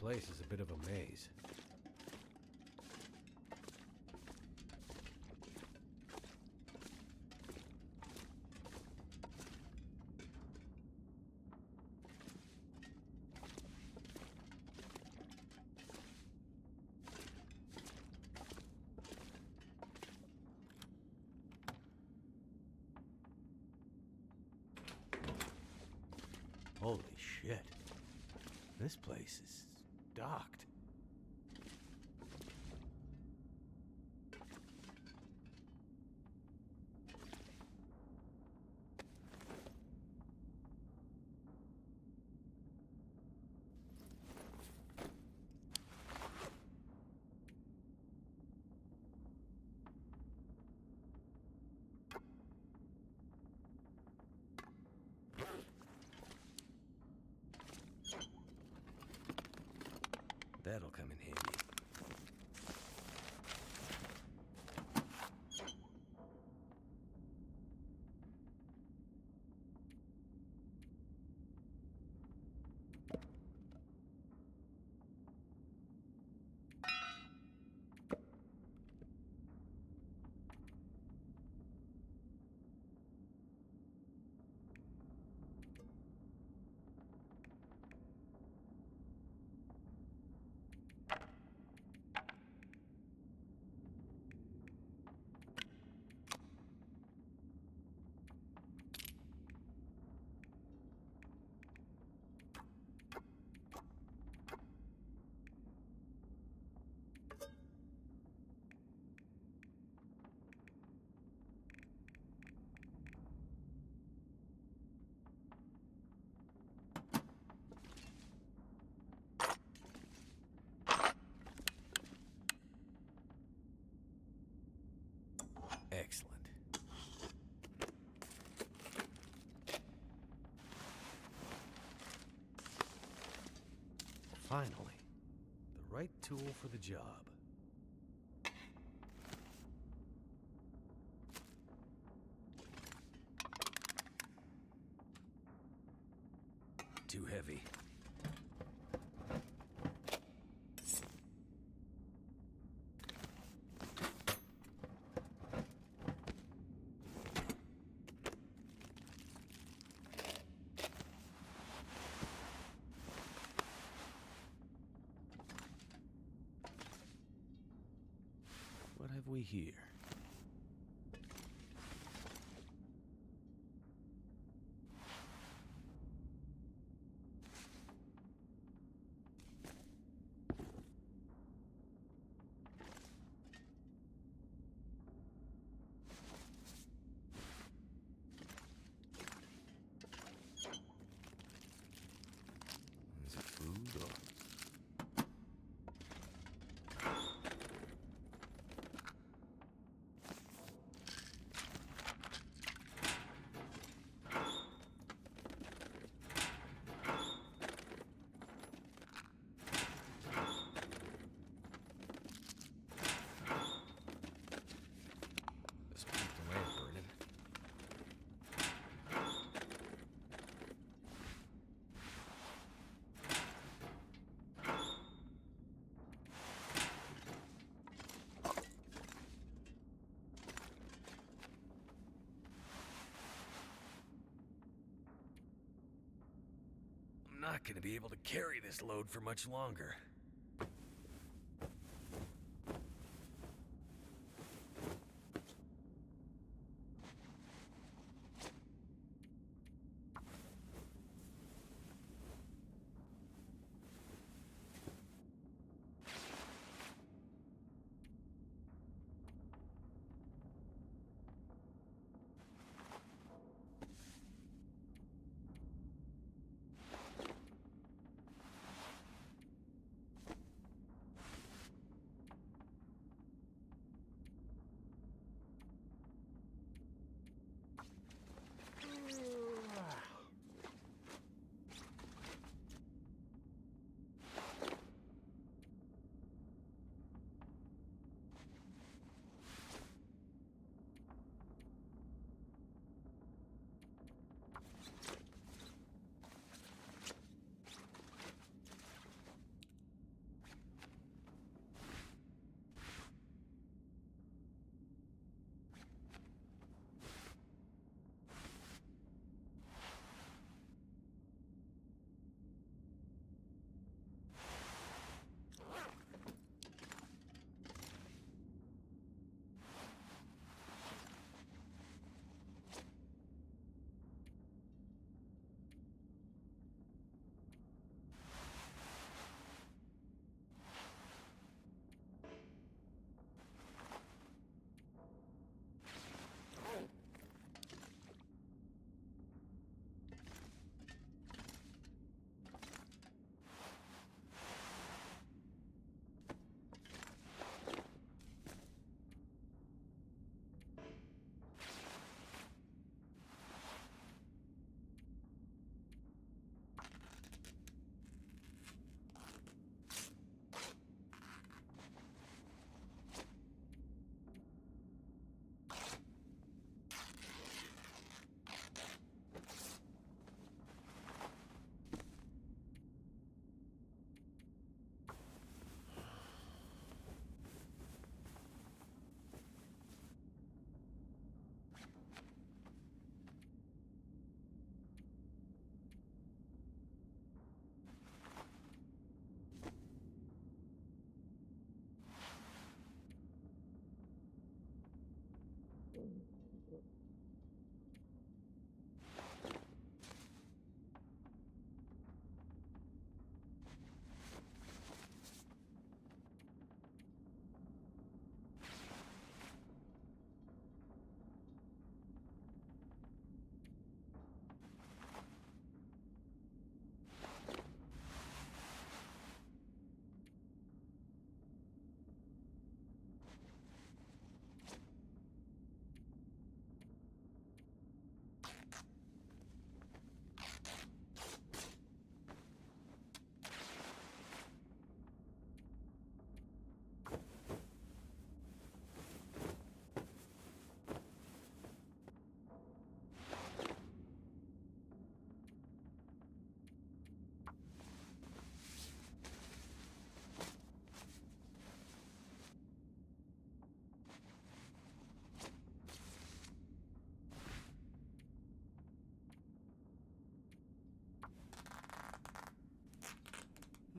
place is a bit of a maze. Holy shit. This place is docked. That'll come in handy. Excellent. Finally, the right tool for the job. Too heavy. What have we here? Is it food or... I'm not gonna be able to carry this load for much longer.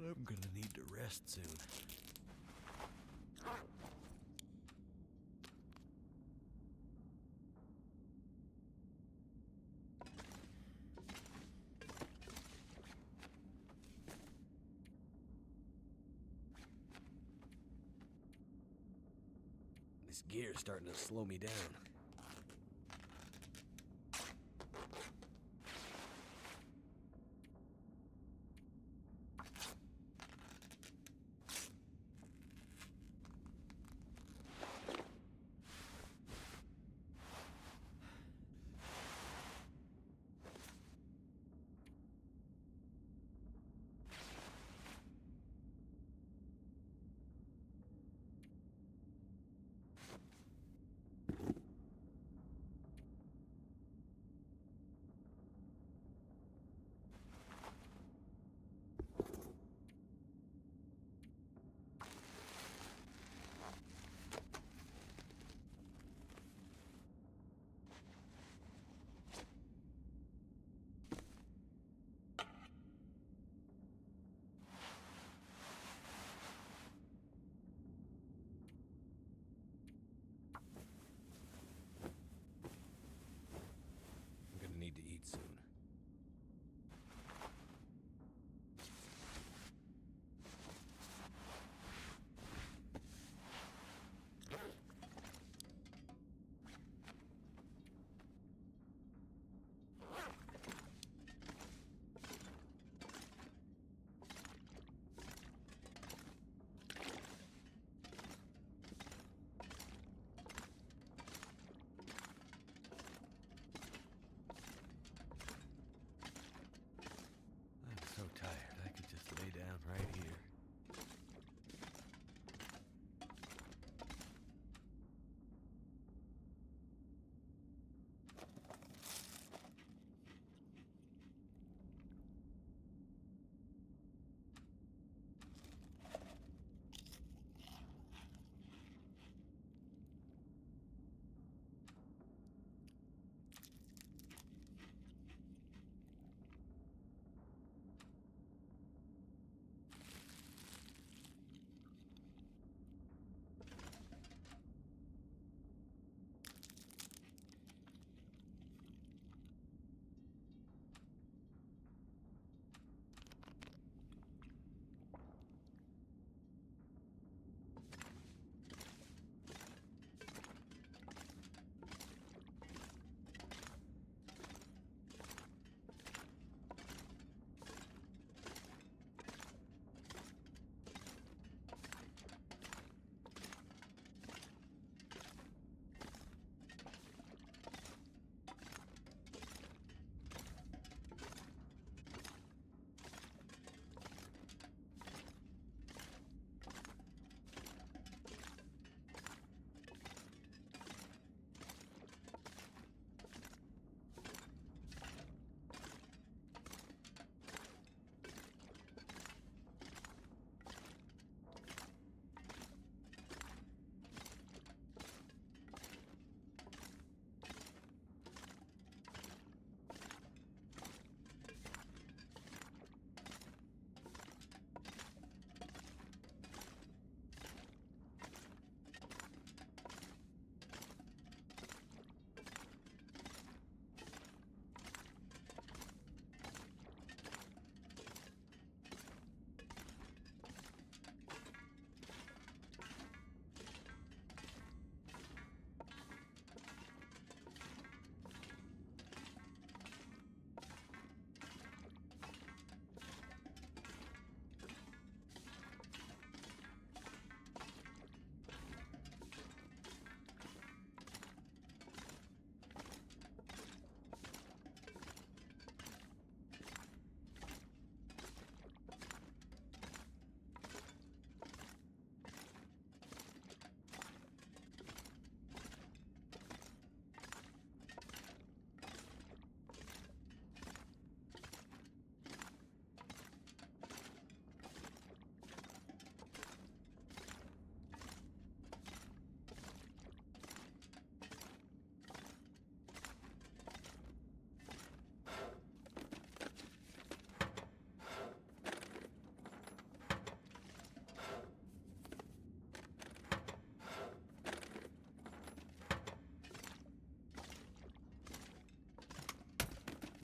I'm gonna need to rest soon. This gear's starting to slow me down.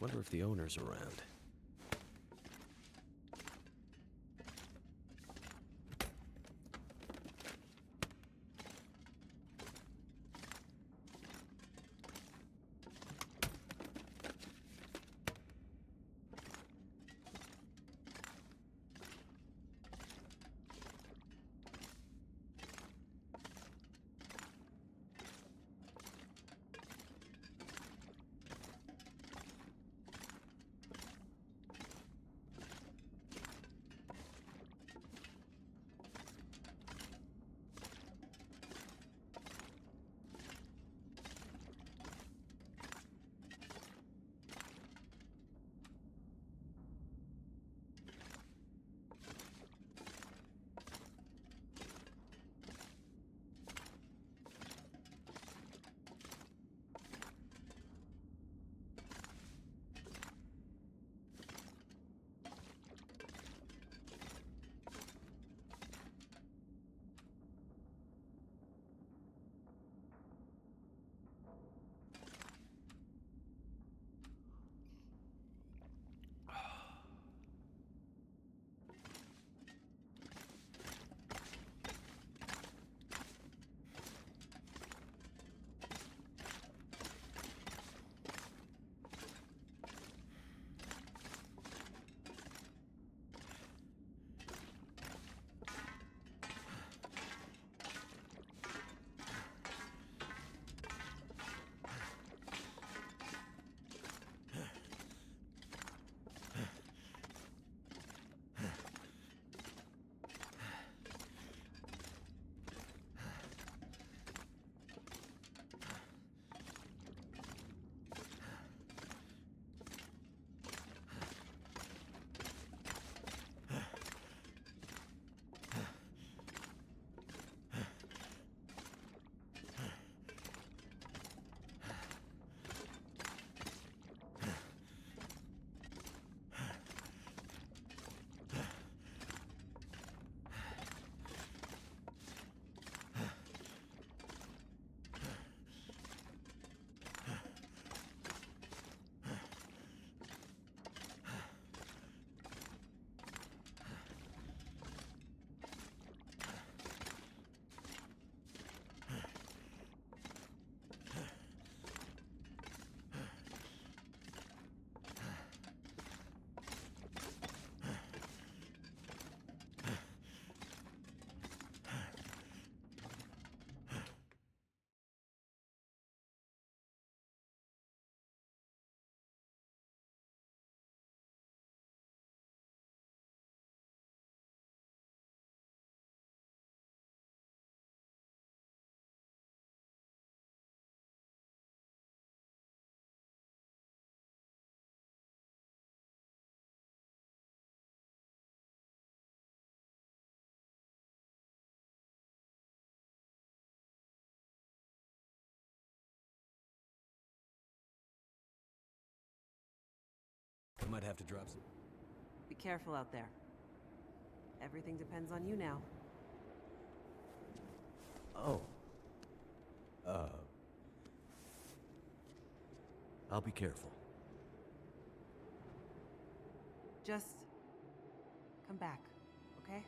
Wonder if the owner's around. I might have to drop some. Be careful out there. Everything depends on you now. Oh. I'll be careful. Just come back, okay?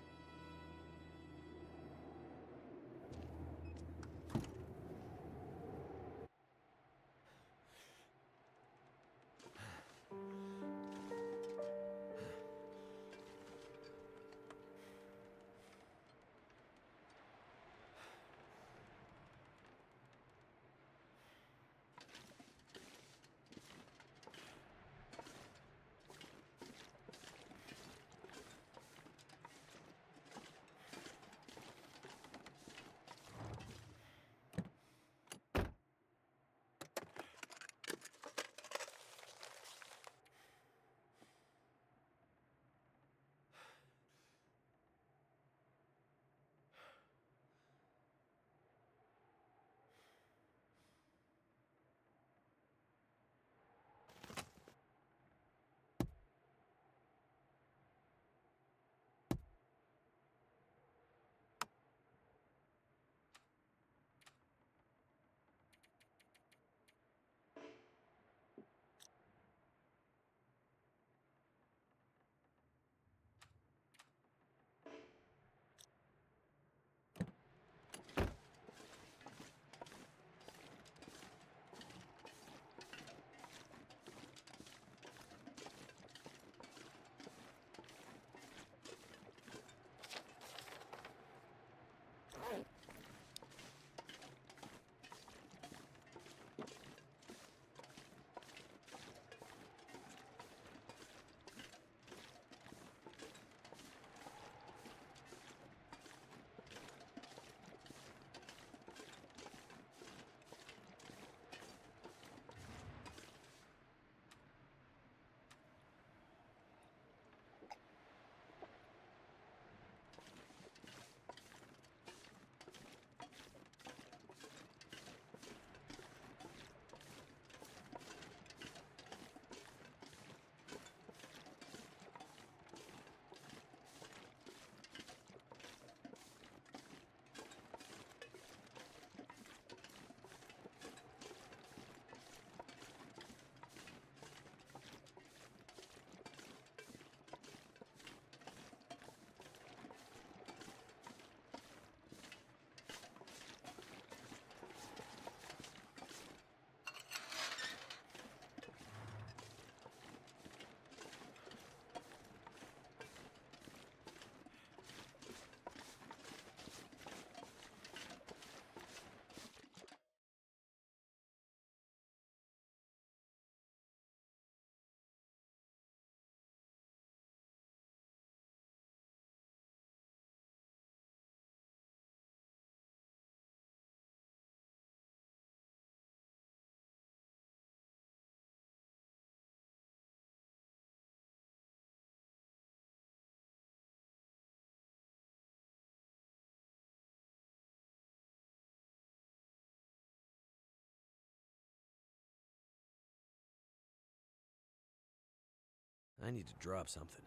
I need to drop something.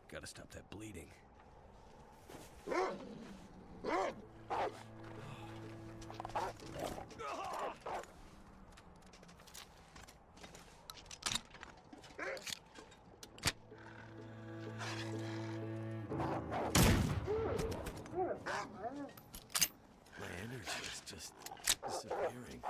Gotta stop that bleeding. My energy is just disappearing.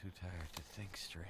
Too tired to think straight.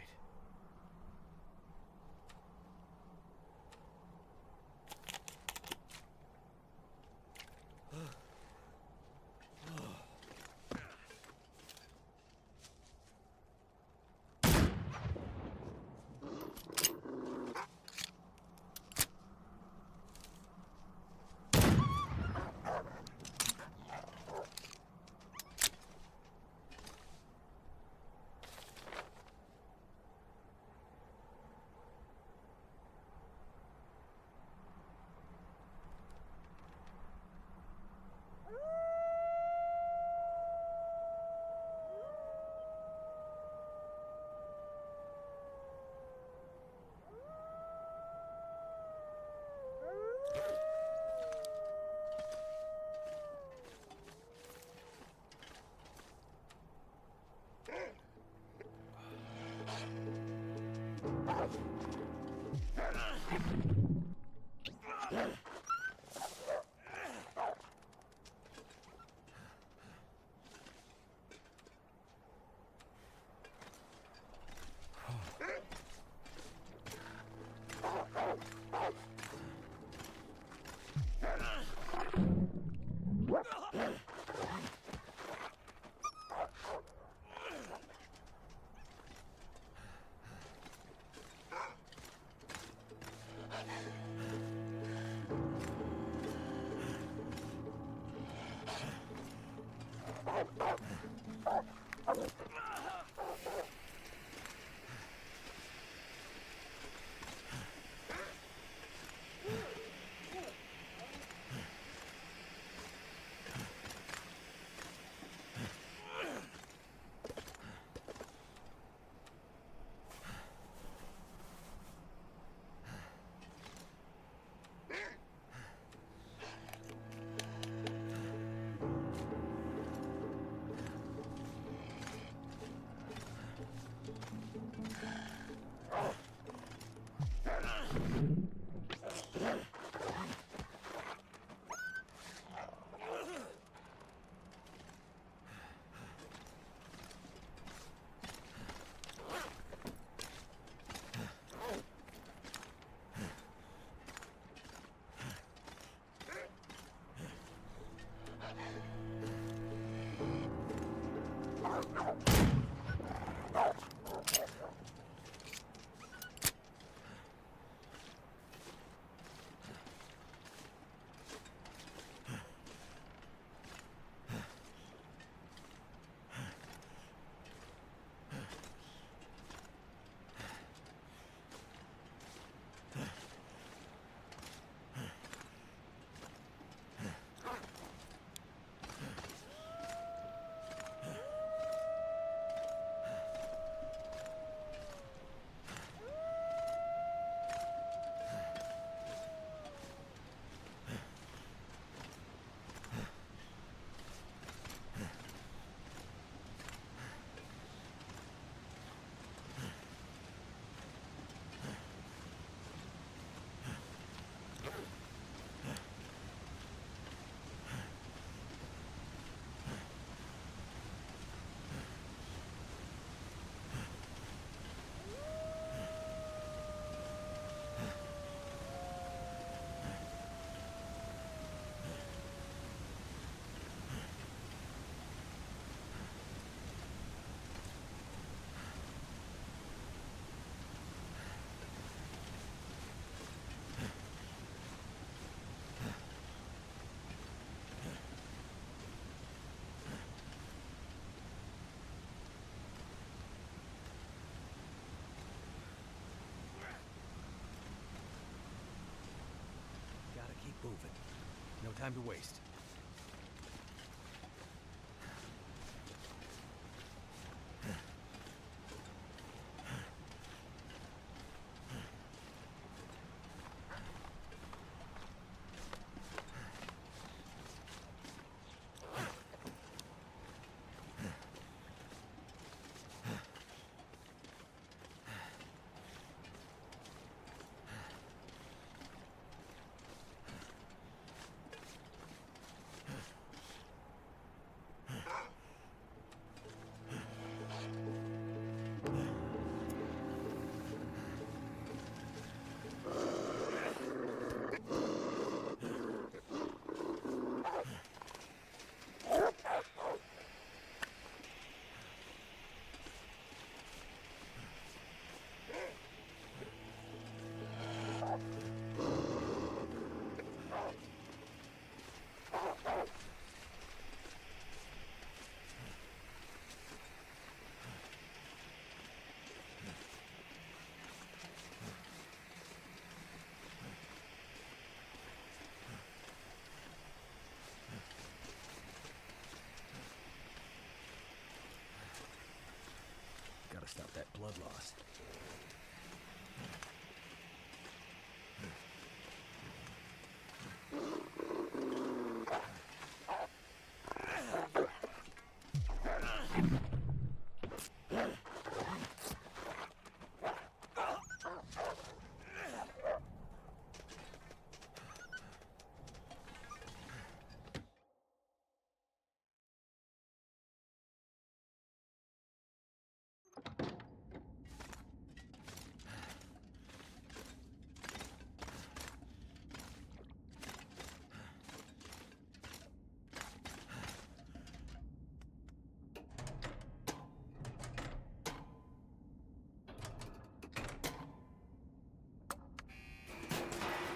Moving. No time to waste. Gotta stop that blood loss.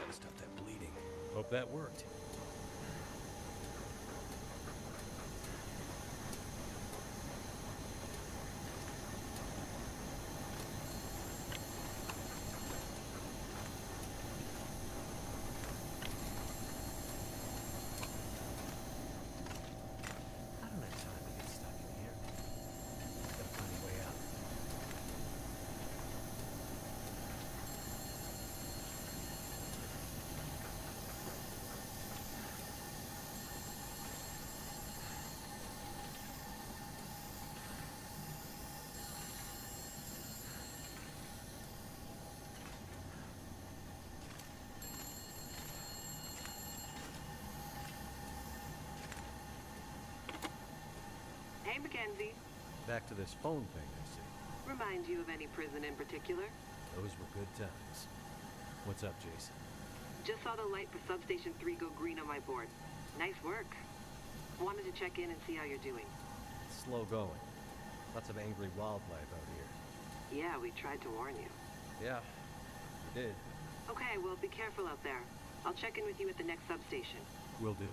Gotta stop that bleeding. Hope that worked. I don't have time to get stuck in here. Gotta find a way out. Hey, Mackenzie. Back to this phone thing, I see. Remind you of any prison in particular? Those were good times. What's up, Jason? Just saw the light for Substation 3 go green on my board. Nice work. Wanted to check in and see how you're doing. Slow going. Lots of angry wildlife out here. Yeah, we tried to warn you. Yeah, we did. Okay, well, be careful out there. I'll check in with you at the next substation. Will do.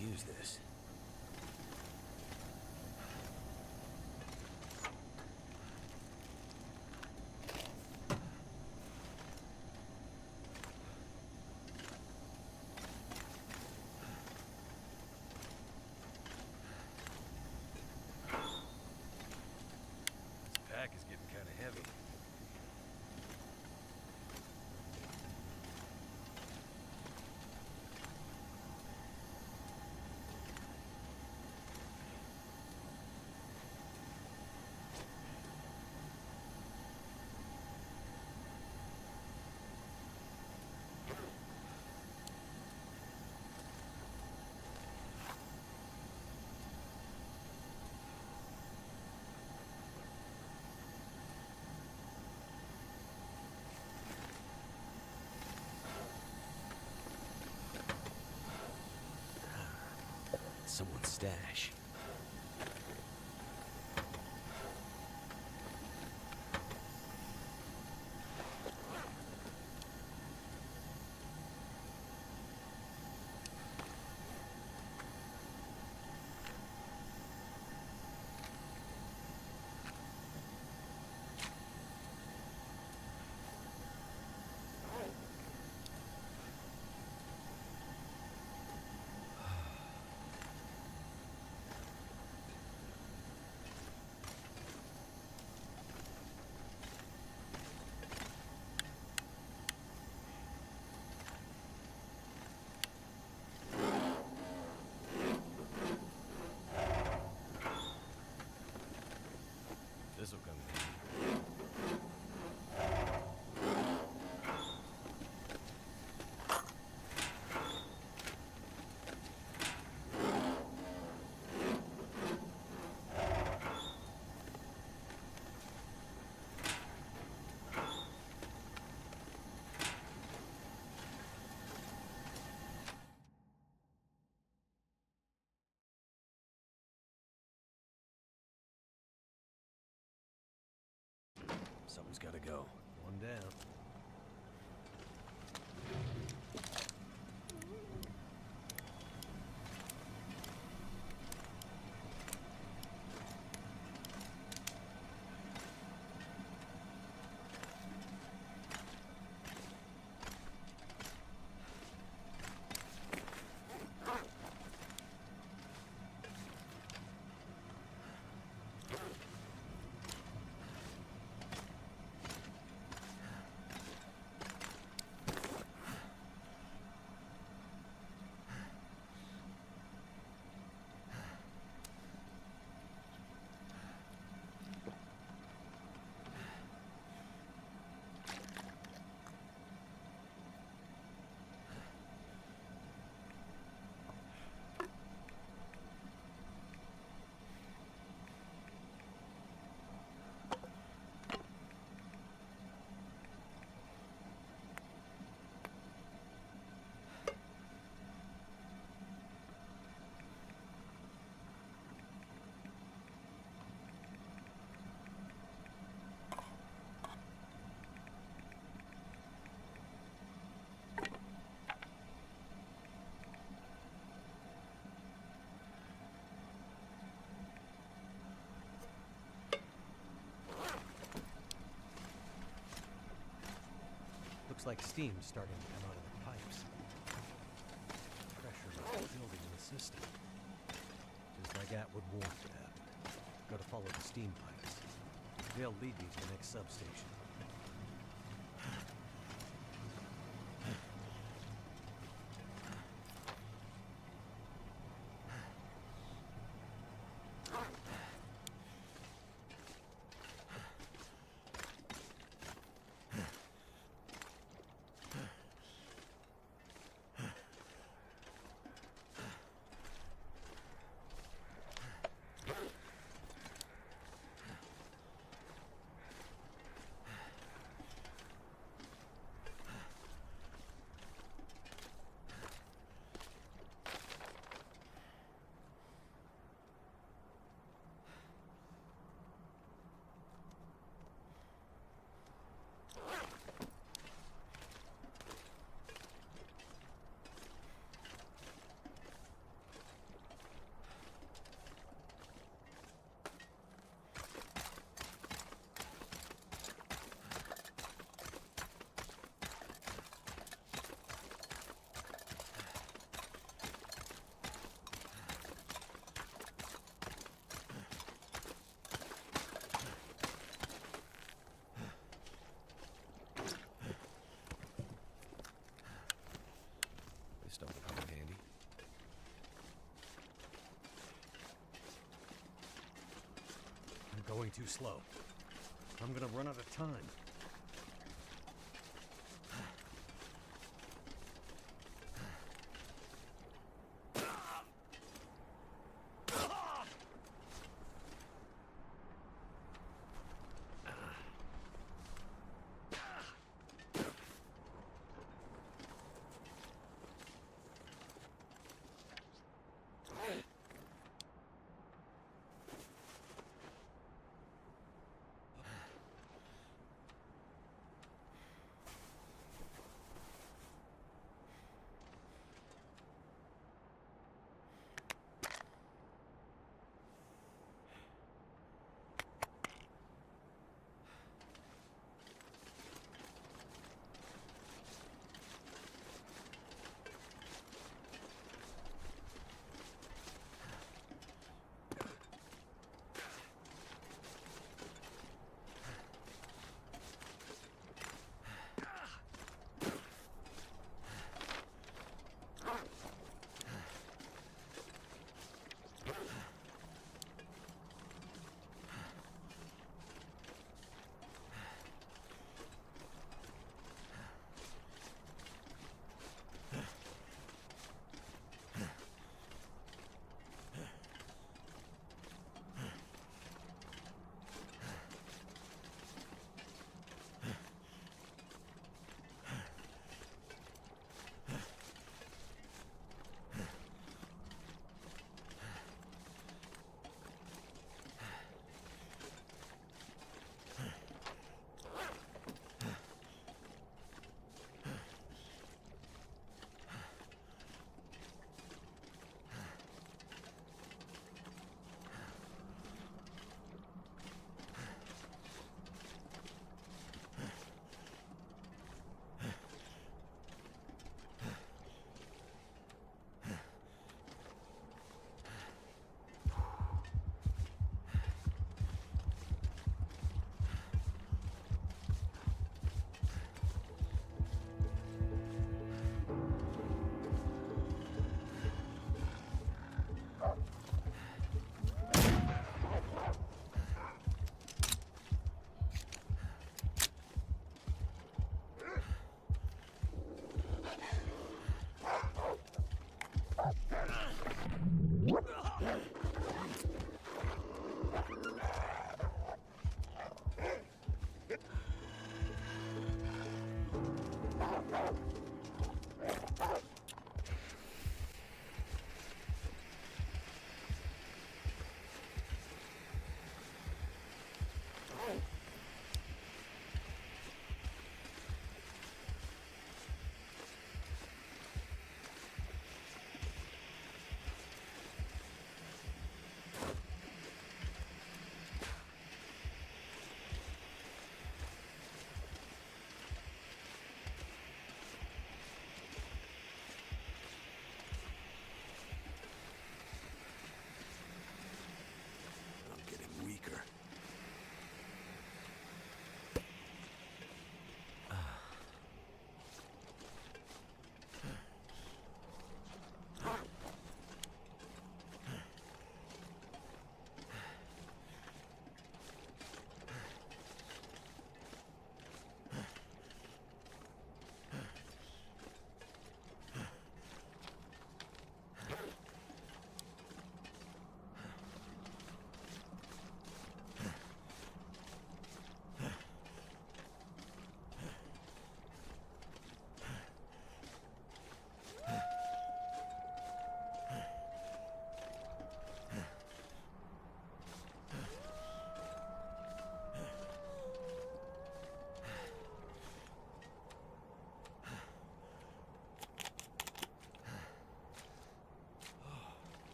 Use this. This pack is getting kind of heavy. Someone's stash. Looks like steam starting to come out of the pipes. Pressure is building in the system. Just like Atwood warned would happen. Gotta follow the steam pipes. They'll lead me to the next substation. Stuff will come in handy. I'm going too slow. I'm gonna run out of time.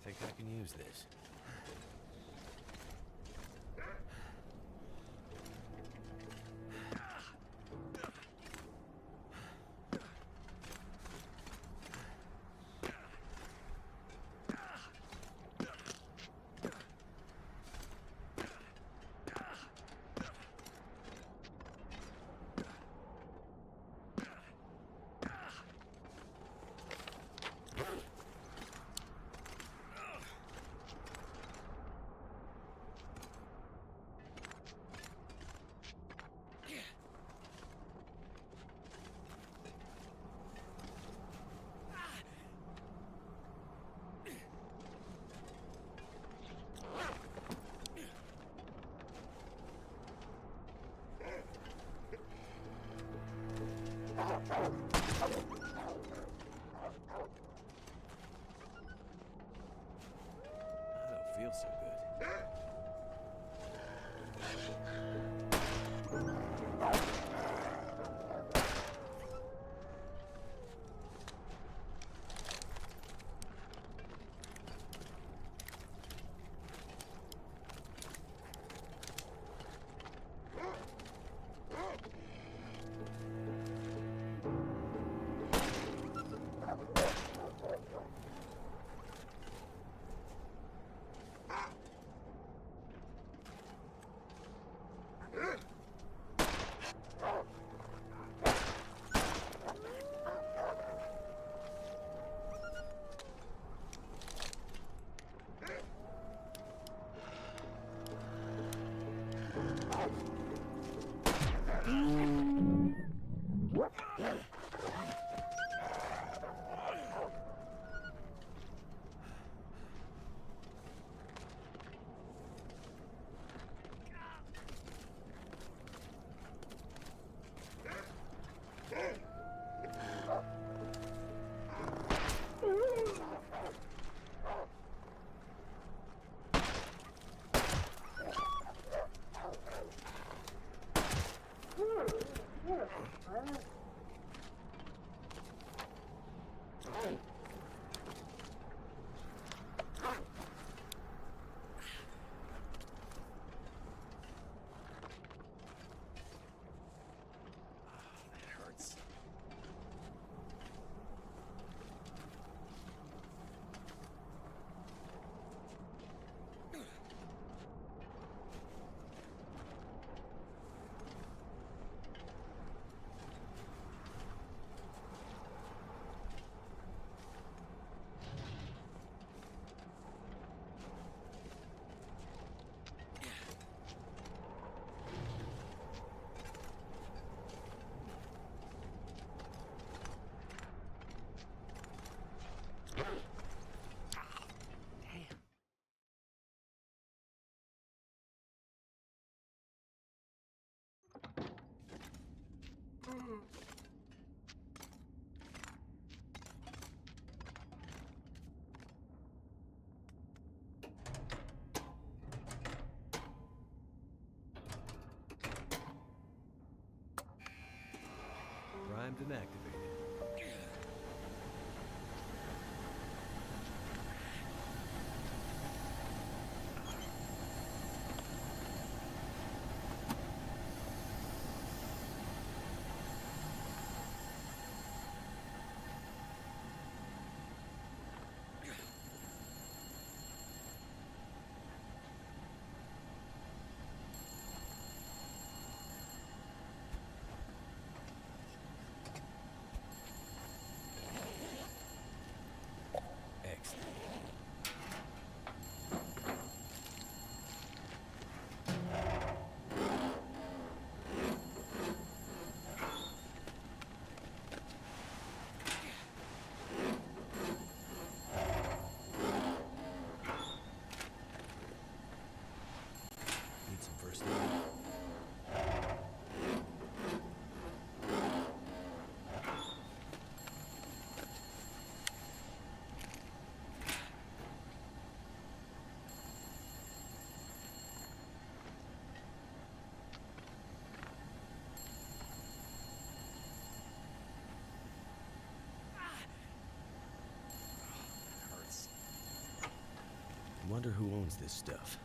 I think I can use this. I don't feel so good. Timed and activated. Wonder who owns this stuff.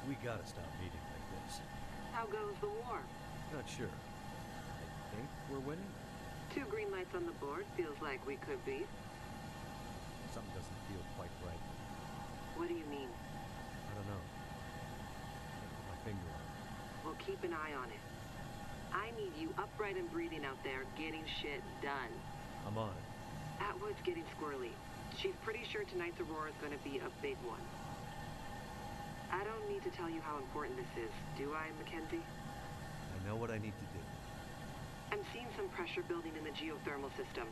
We gotta stop meeting like this. How goes the war? Not sure. I think we're winning. 2 green lights on the board. Feels like we could be. Something doesn't feel quite right. What do you mean? I don't know. Can't put my finger on it. We'll keep an eye on it. I need you upright and breathing out there, getting shit done. I'm on it. Atwood's getting squirrely. She's pretty sure tonight's Aurora is going to be a big one. I don't need to tell you how important this is, do I, Mackenzie? I know what I need to do. I'm seeing some pressure building in the geothermal system.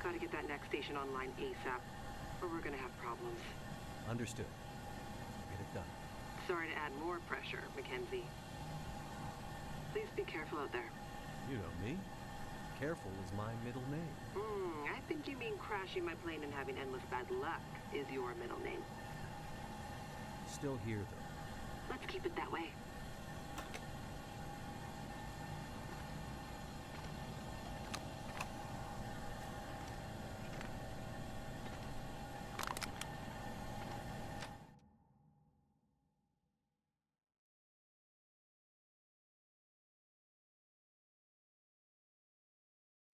Gotta get that next station online ASAP, or we're gonna have problems. Understood. Get it done. Sorry to add more pressure, Mackenzie. Please be careful out there. You know me. Careful is my middle name. I think you mean crashing my plane and having endless bad luck is your middle name. Still here, though. Let's keep it that way.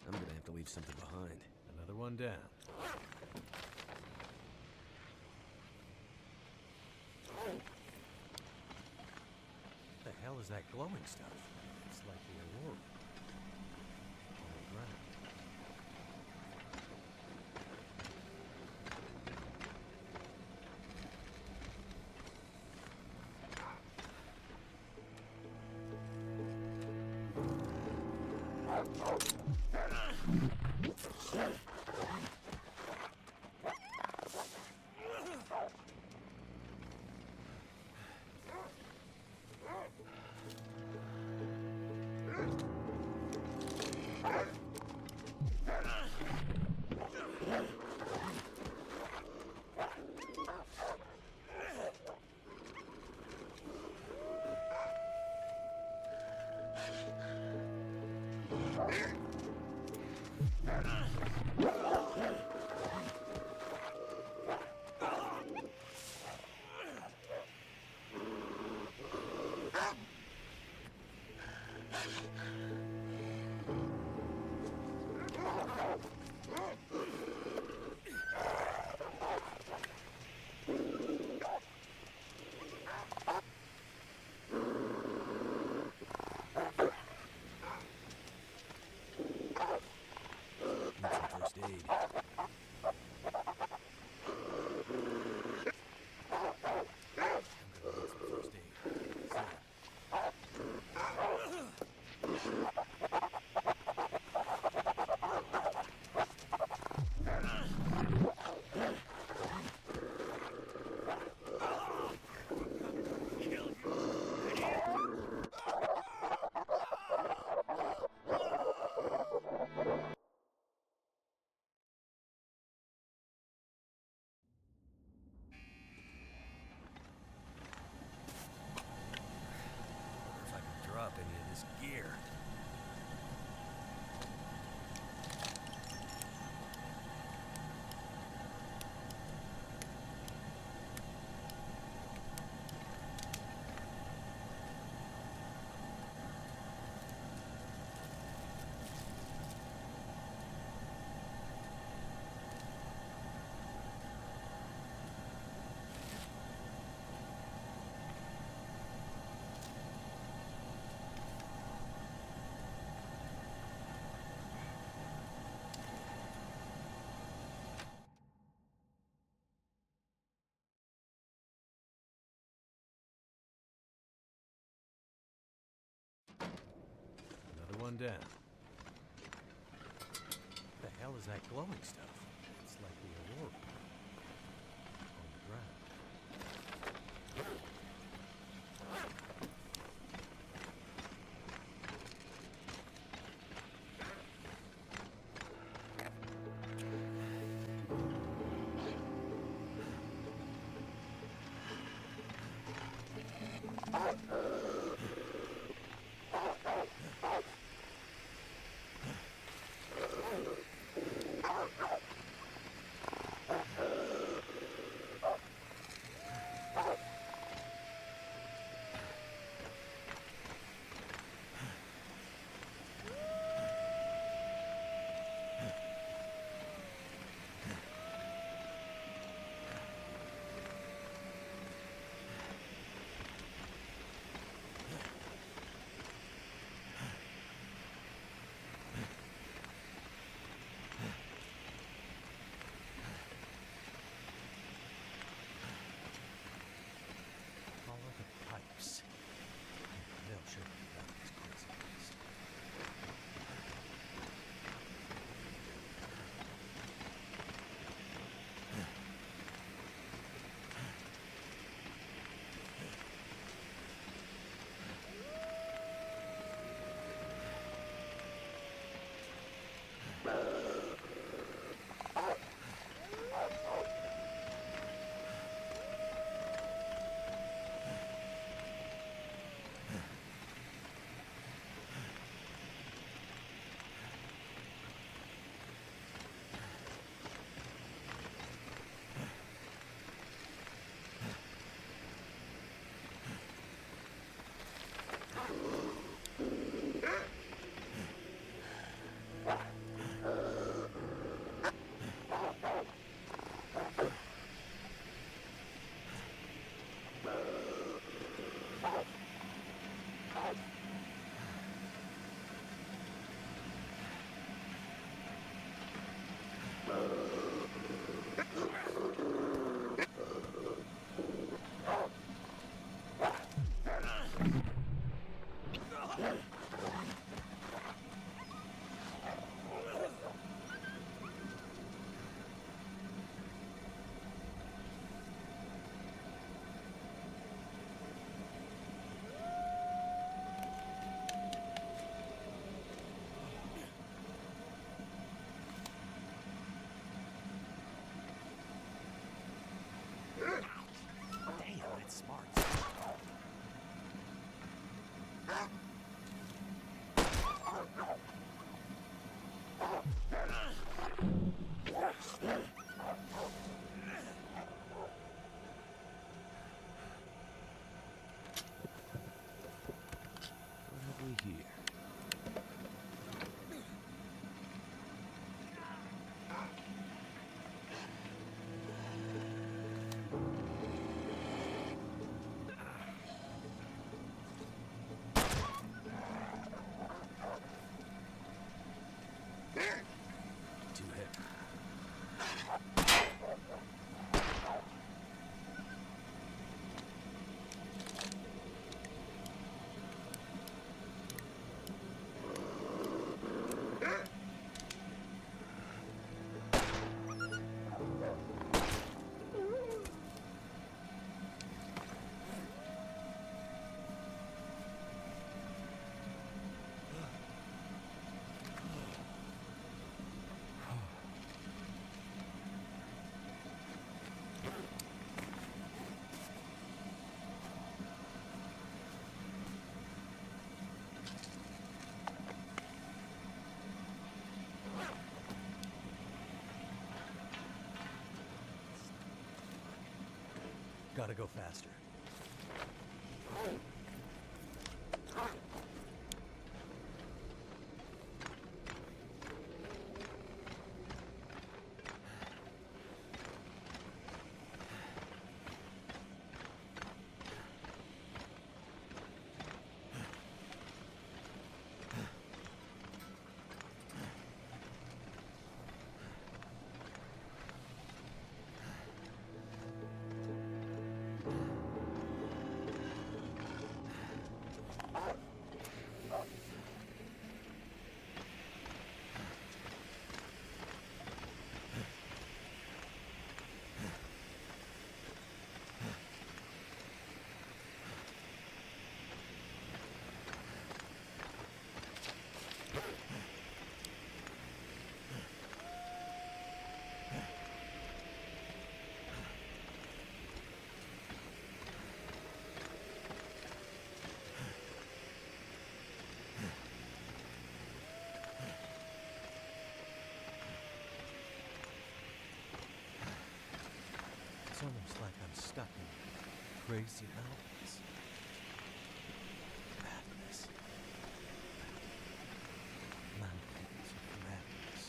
I'm gonna have to leave something behind. Another one down. What the hell is that glowing stuff? It's like the aurora. On the ground. First aid. If I can drop any of this gear. Another one down. What the hell is that glowing stuff? It's like the aurora on the ground. Gotta go faster. It's almost like I'm stuck in crazy mountains. Madness. Mountains of madness.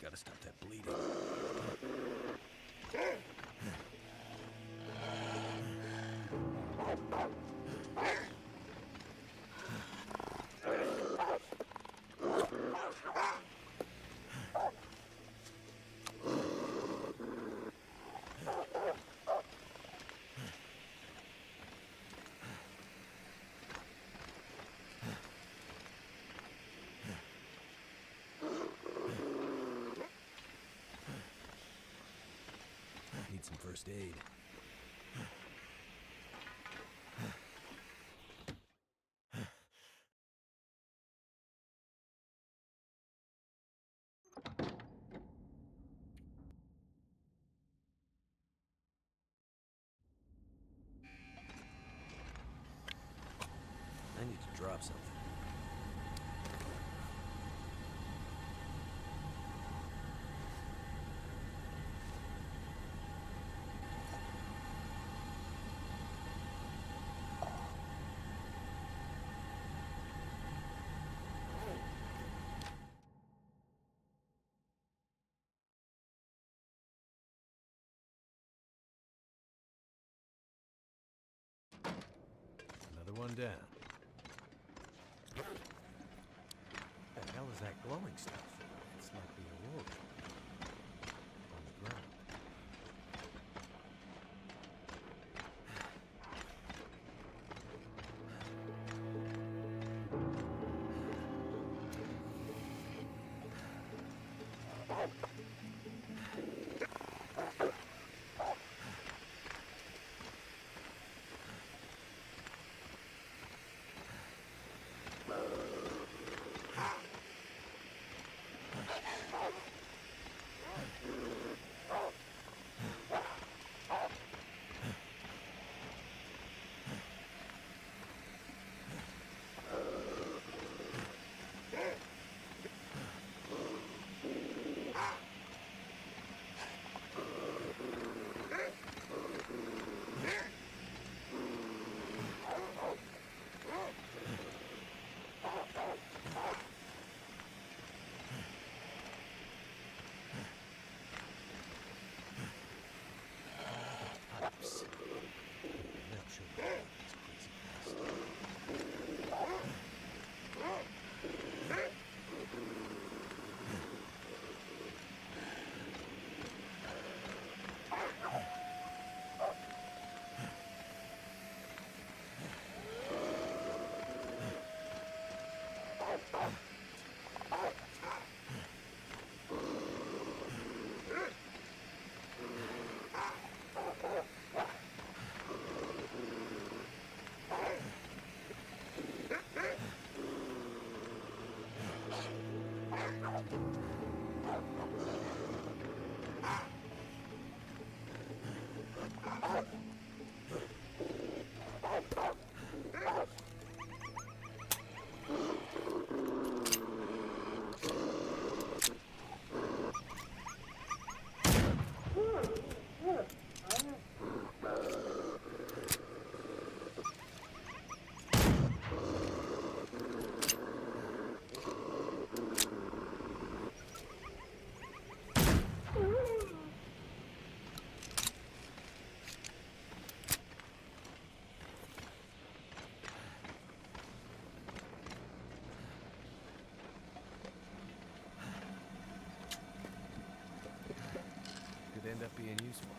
Gotta stop that bleeding. Need some first aid. I need to drop something. one down. What the hell is that glowing stuff? It's like the aurora on the ground. Pipes. Not sure what this crazy place. Could end up being useful.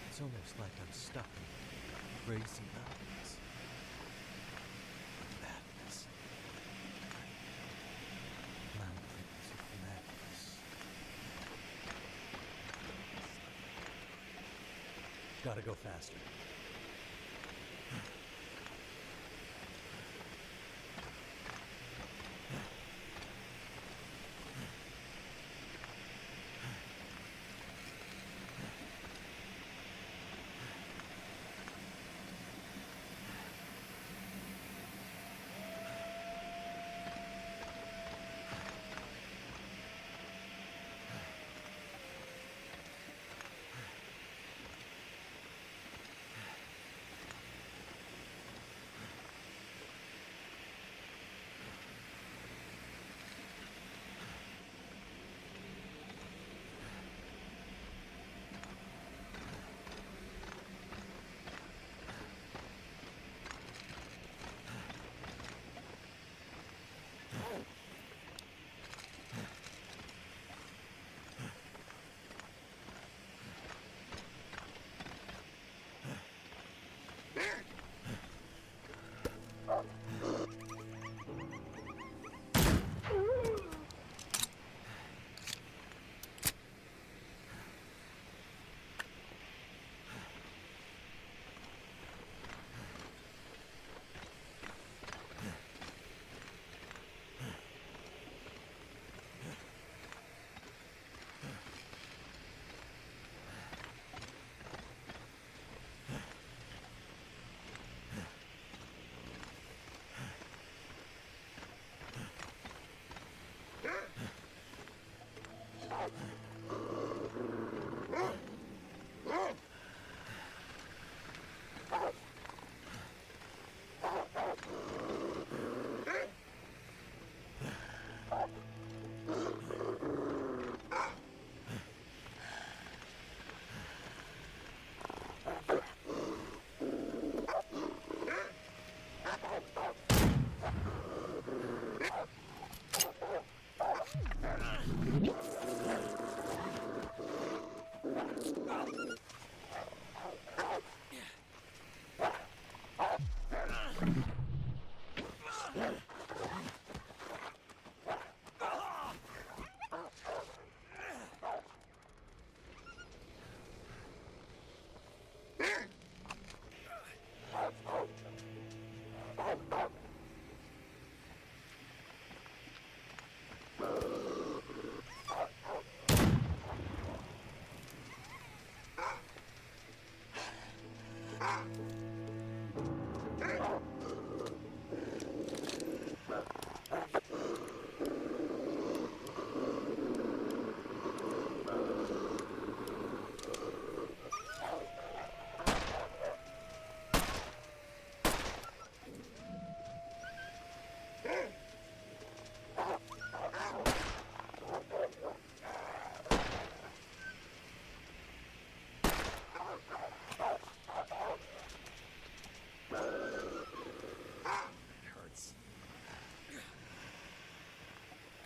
It's almost like I'm stuck in crazy mountains. Madness. Mountains of madness. Gotta go faster.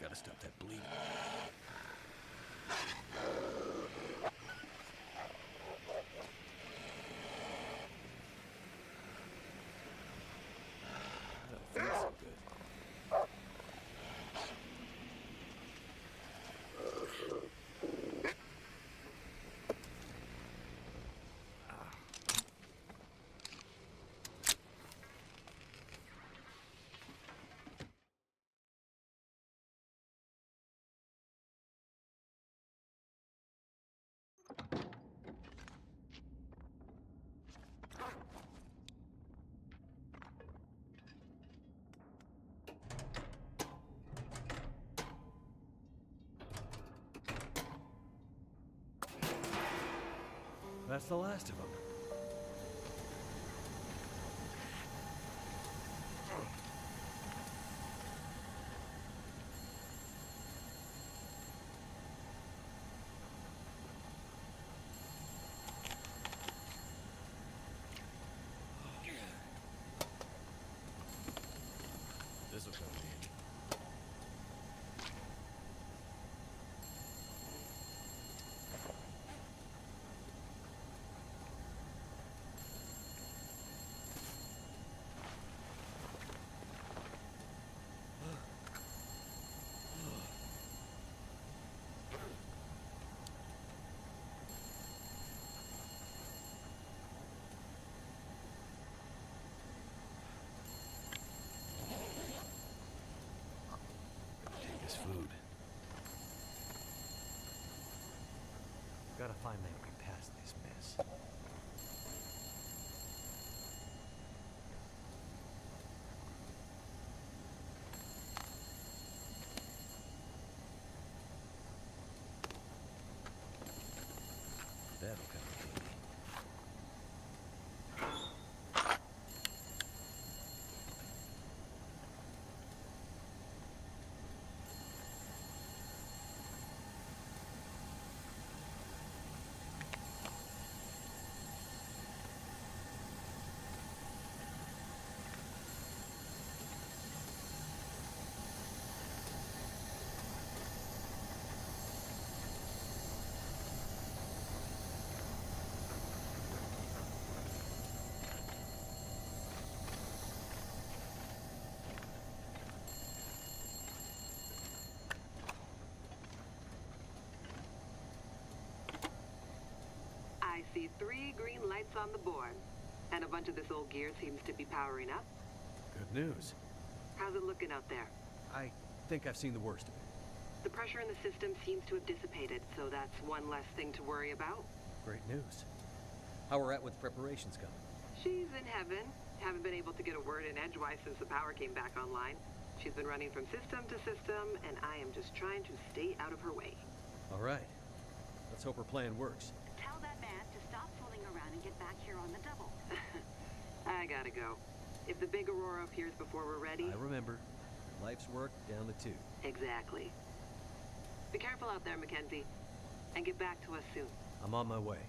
Gotta stop that bleeding. I don't feel so good. That's the last of them. This will come in handy. This food. Gotta find my way past this mess. That'll come in handy. I see 3 green lights on the board, and a bunch of this old gear seems to be powering up. Good news. How's it looking out there? I think I've seen the worst of it. The pressure in the system seems to have dissipated, so that's one less thing to worry about. Great news. How we're at with preparations coming? She's in heaven. Haven't been able to get a word in edgewise since the power came back online. She's been running from system to system, and I am just trying to stay out of her way. All right. Let's hope her plan works. Tell that man to stop fooling around and get back here on the double. I gotta go. If the big Aurora appears before we're ready... I remember. Life's work down to 2. Exactly. Be careful out there, Mackenzie. And get back to us soon. I'm on my way.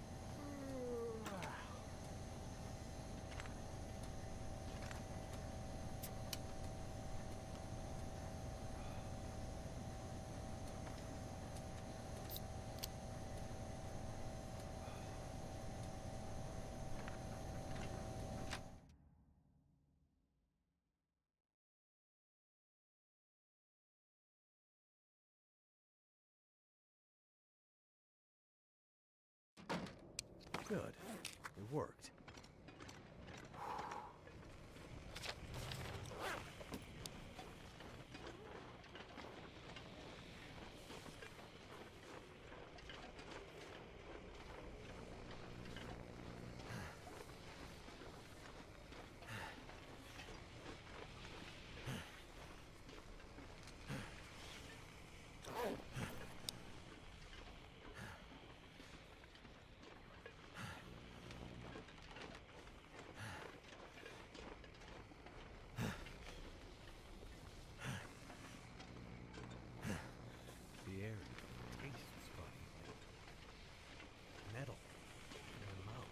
Good. It worked. The air tastes funny. Metal in my mouth.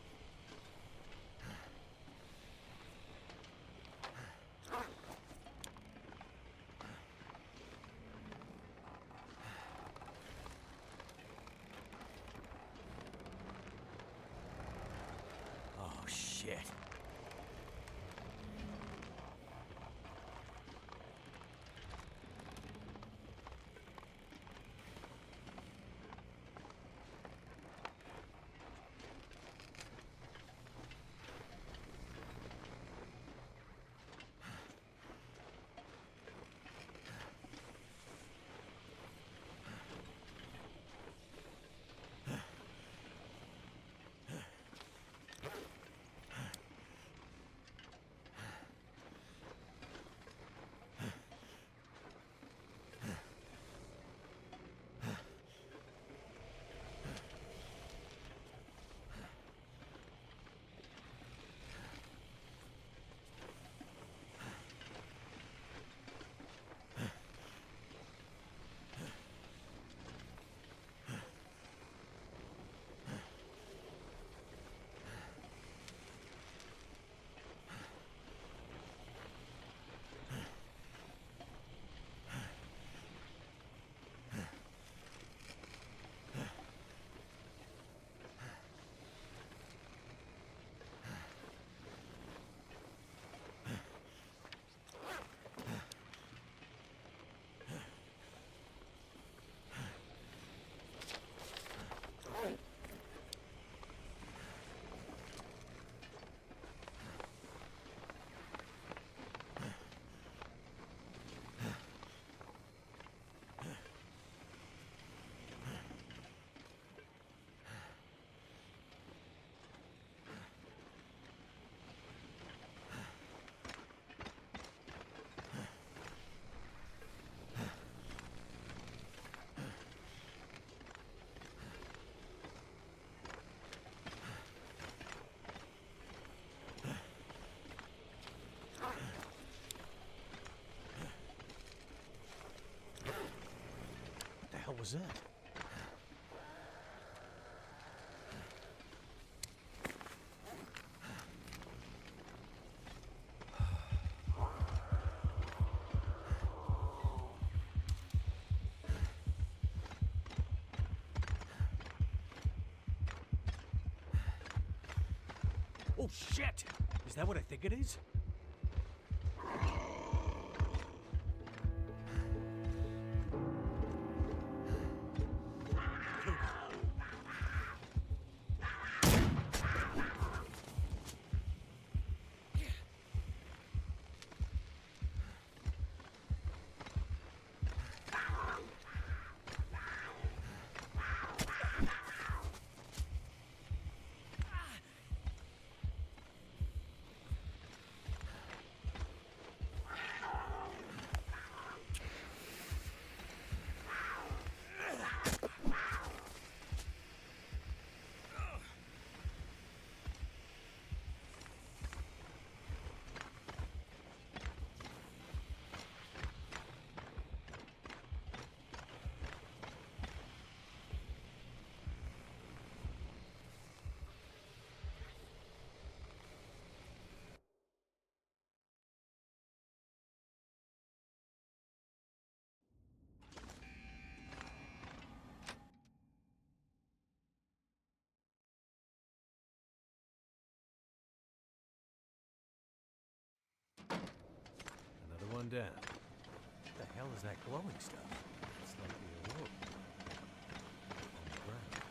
Oh, shit. What was that? Oh shit! Is that what I think it is? down. What the hell is that glowing stuff? It's like the aurora on the ground.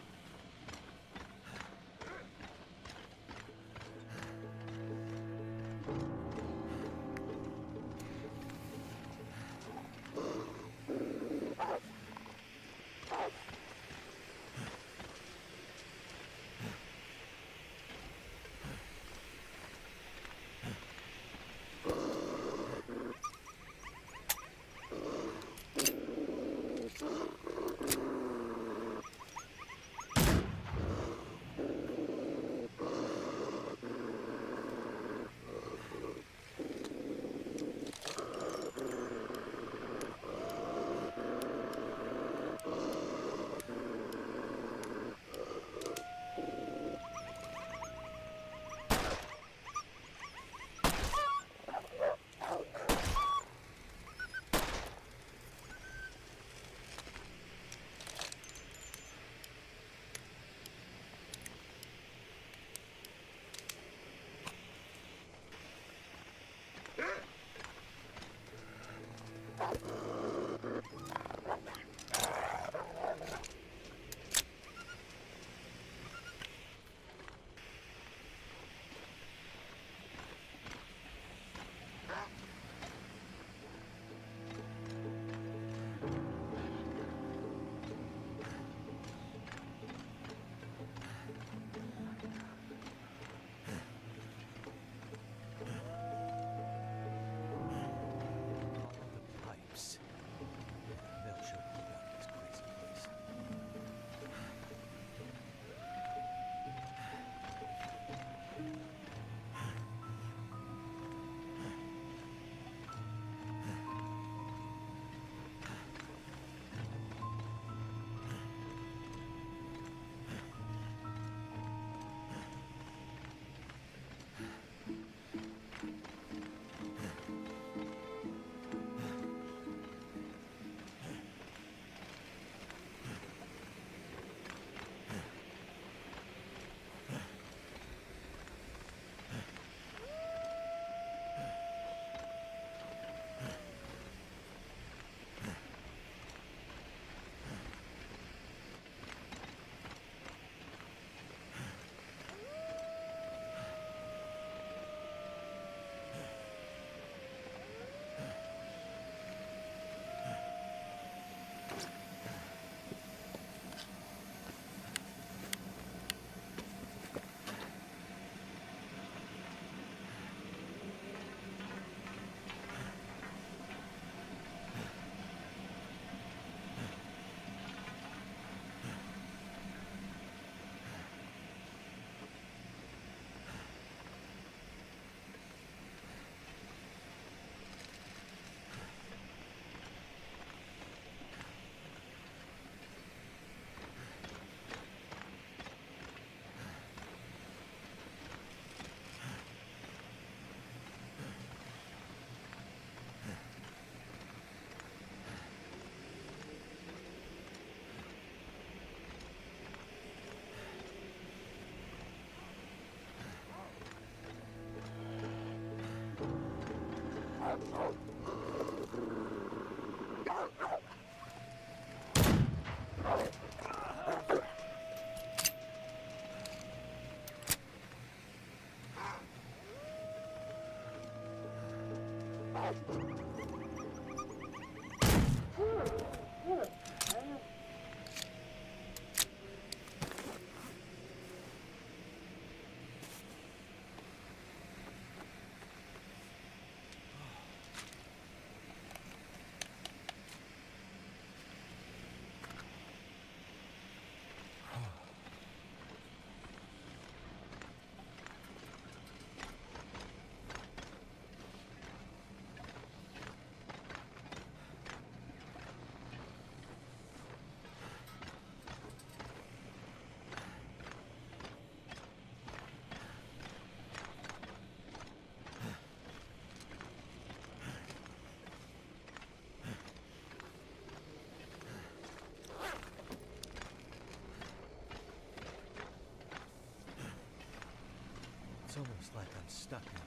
It's almost like I'm stuck in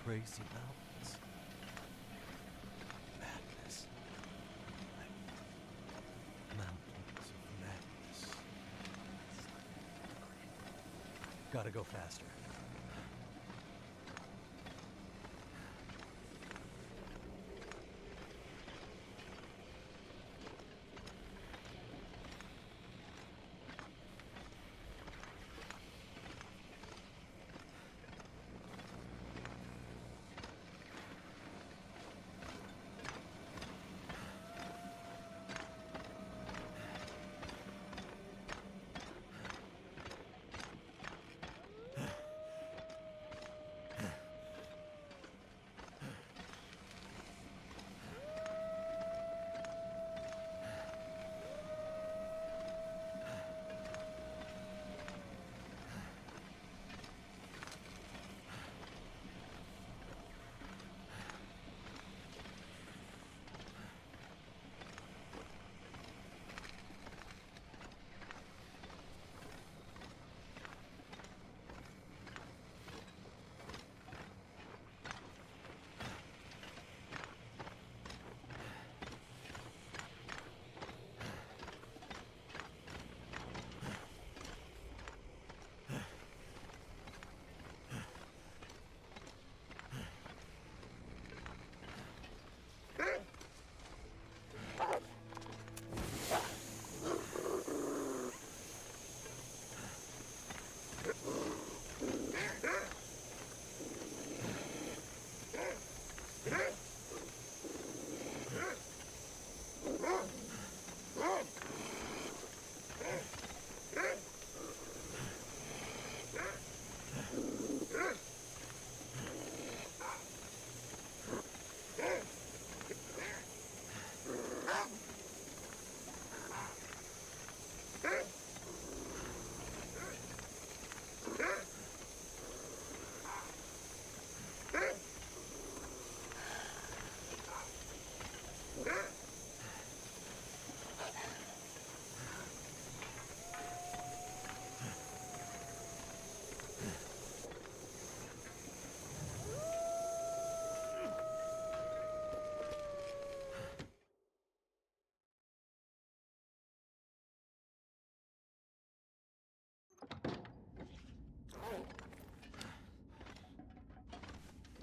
crazy mountains. Gotta go faster.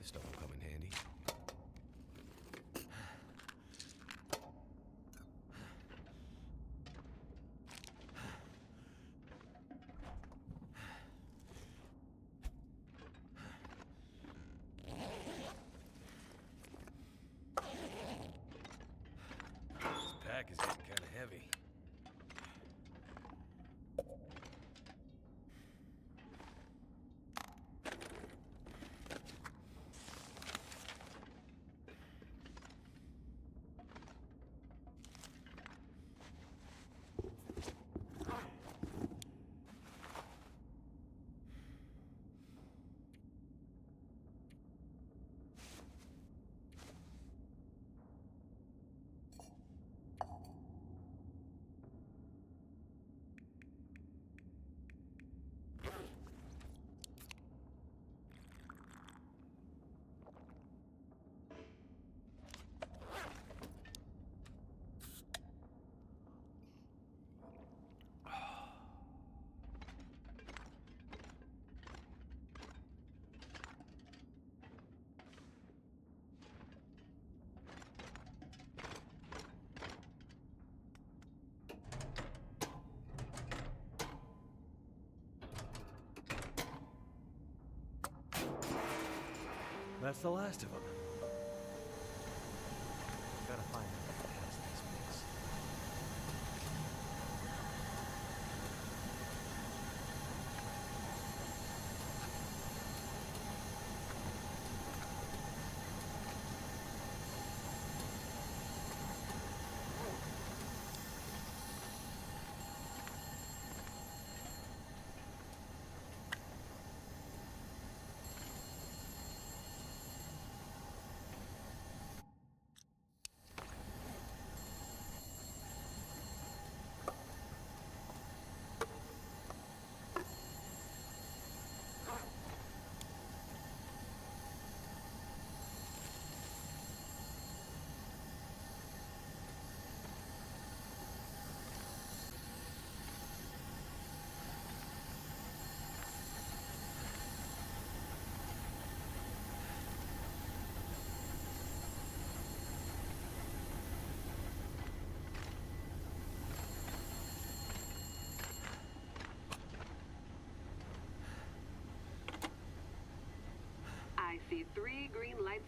This stuff will come in handy. This pack is getting kind of heavy. That's the last of them. Gotta find out what has this place.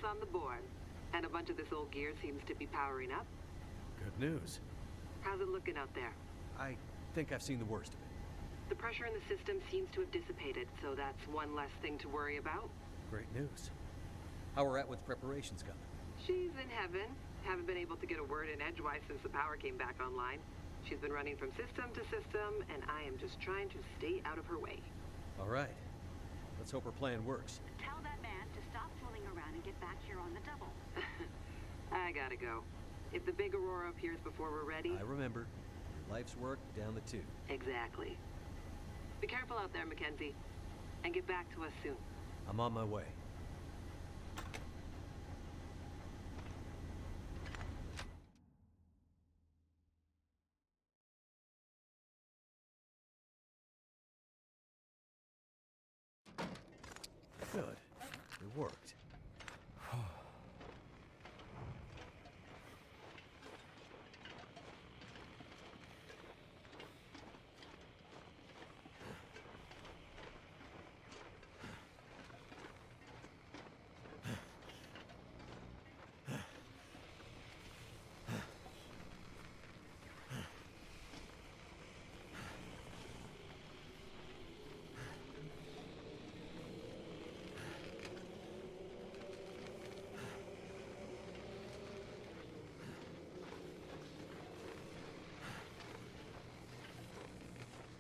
on the board. And a bunch of this old gear seems to be powering up. Good news. How's it looking out there? I think I've seen the worst of it. The pressure in the system seems to have dissipated, so that's one less thing to worry about. Great news. How we're at with preparations coming? She's in heaven. Haven't been able to get a word in edgewise since the power came back online. She's been running from system to system, and I am just trying to stay out of her way. All right. Let's hope her plan works. Tell that man to stop fooling around and get back here on the double. I gotta go. If the big Aurora appears before we're ready... I remember. Life's work down the tube. Exactly. Be careful out there, Mackenzie. And get back to us soon. I'm on my way. Good. It worked.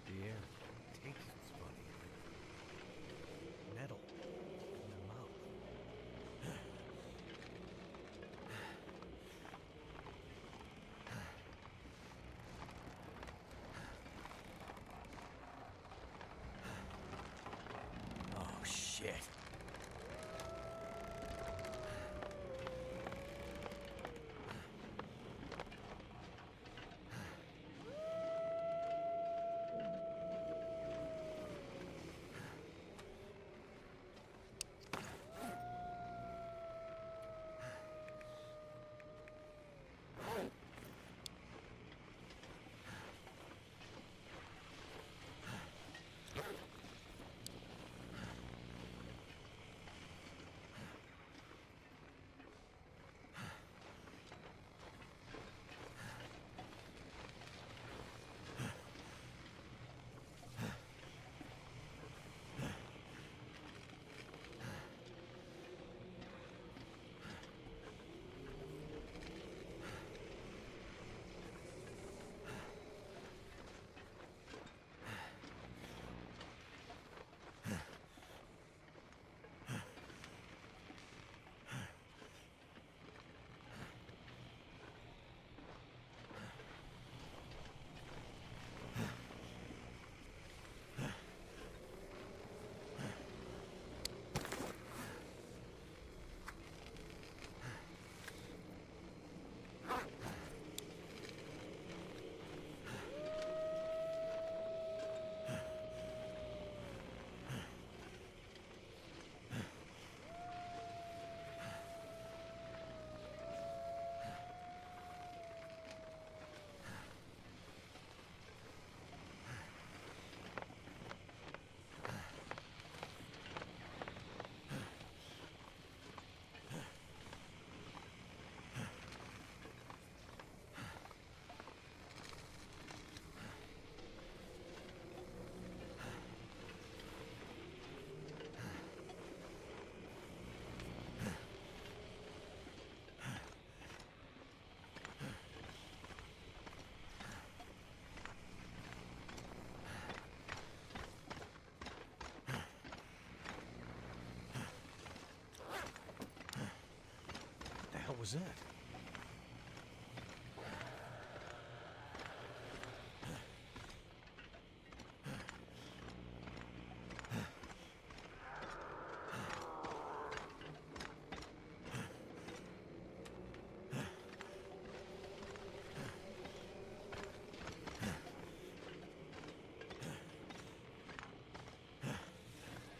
The air tastes funny. Metal in the mouth. Oh, shit. What was that?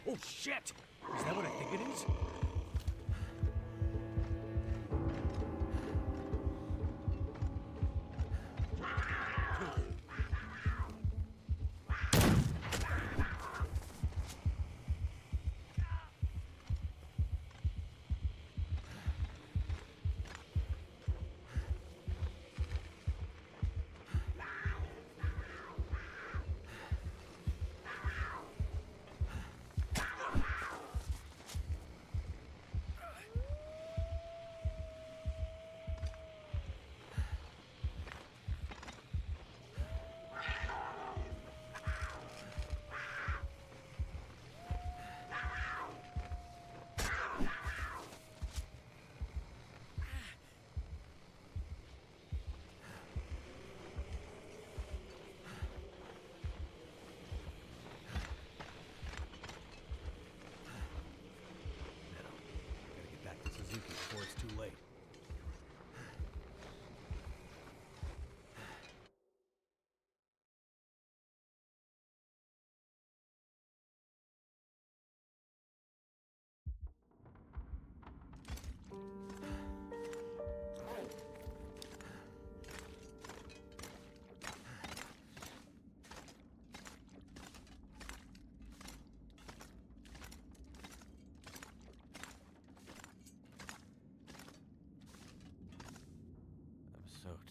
Oh, shit! Is that what I think it is?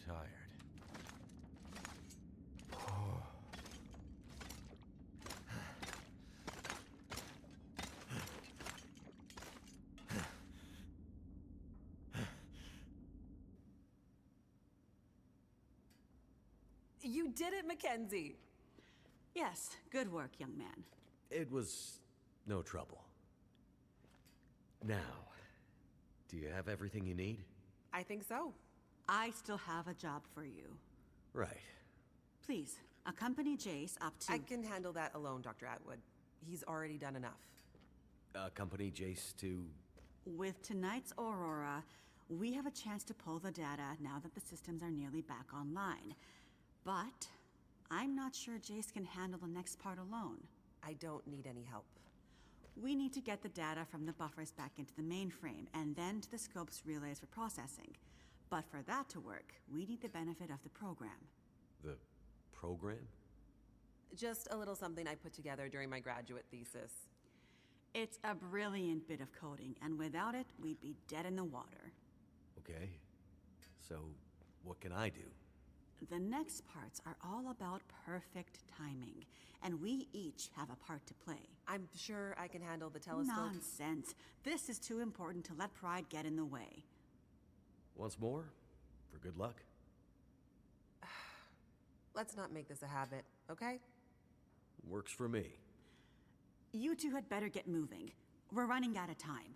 tired. You did it, Mackenzie! Yes, good work, young man. It was no trouble. Now, do you have everything you need? I think so. I still have a job for you. Right. Please, accompany Jace up to... I can handle that alone, Dr. Atwood. He's already done enough. Accompany Jace to... With tonight's Aurora, we have a chance to pull the data now that the systems are nearly back online. But I'm not sure Jace can handle the next part alone. I don't need any help. We need to get the data from the buffers back into the mainframe, and then to the scope's relays for processing. But for that to work, we need the benefit of the program. The program? Just a little something I put together during my graduate thesis. It's a brilliant bit of coding, and without it, we'd be dead in the water. Okay. So, what can I do? The next parts are all about perfect timing, and we each have a part to play. I'm sure I can handle the telescope. Nonsense. This is too important to let pride get in the way. Once more, for good luck. Let's not make this a habit, okay? Works for me. You two had better get moving. We're running out of time.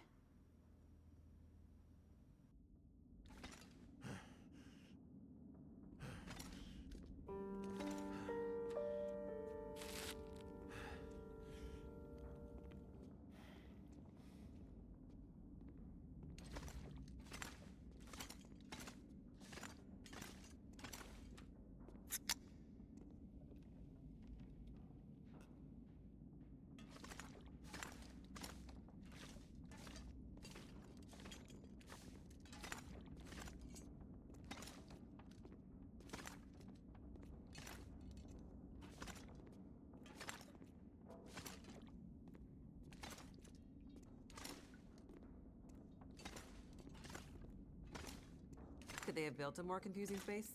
Could they have built a more confusing space?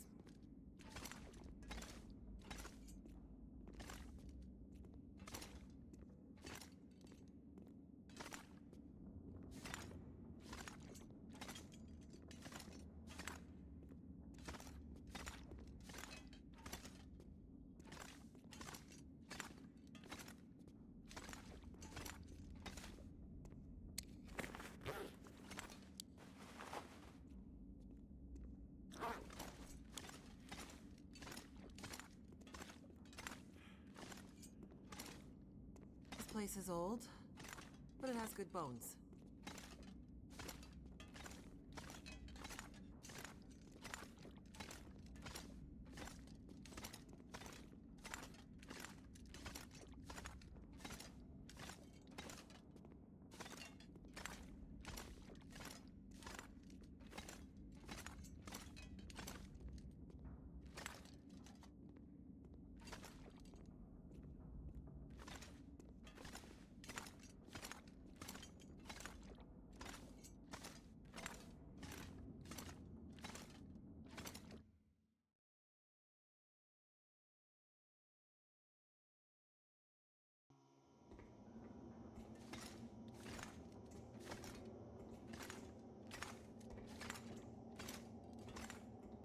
This place is old, but it has good bones.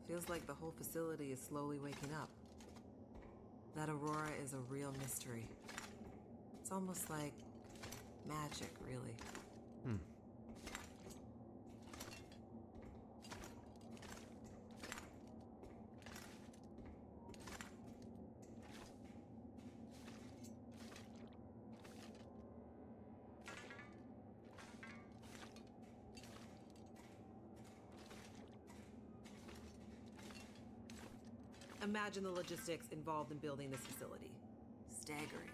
Feels like the whole facility is slowly waking up. That aurora is a real mystery. It's almost like magic, really. Imagine the logistics involved in building this facility. Staggering.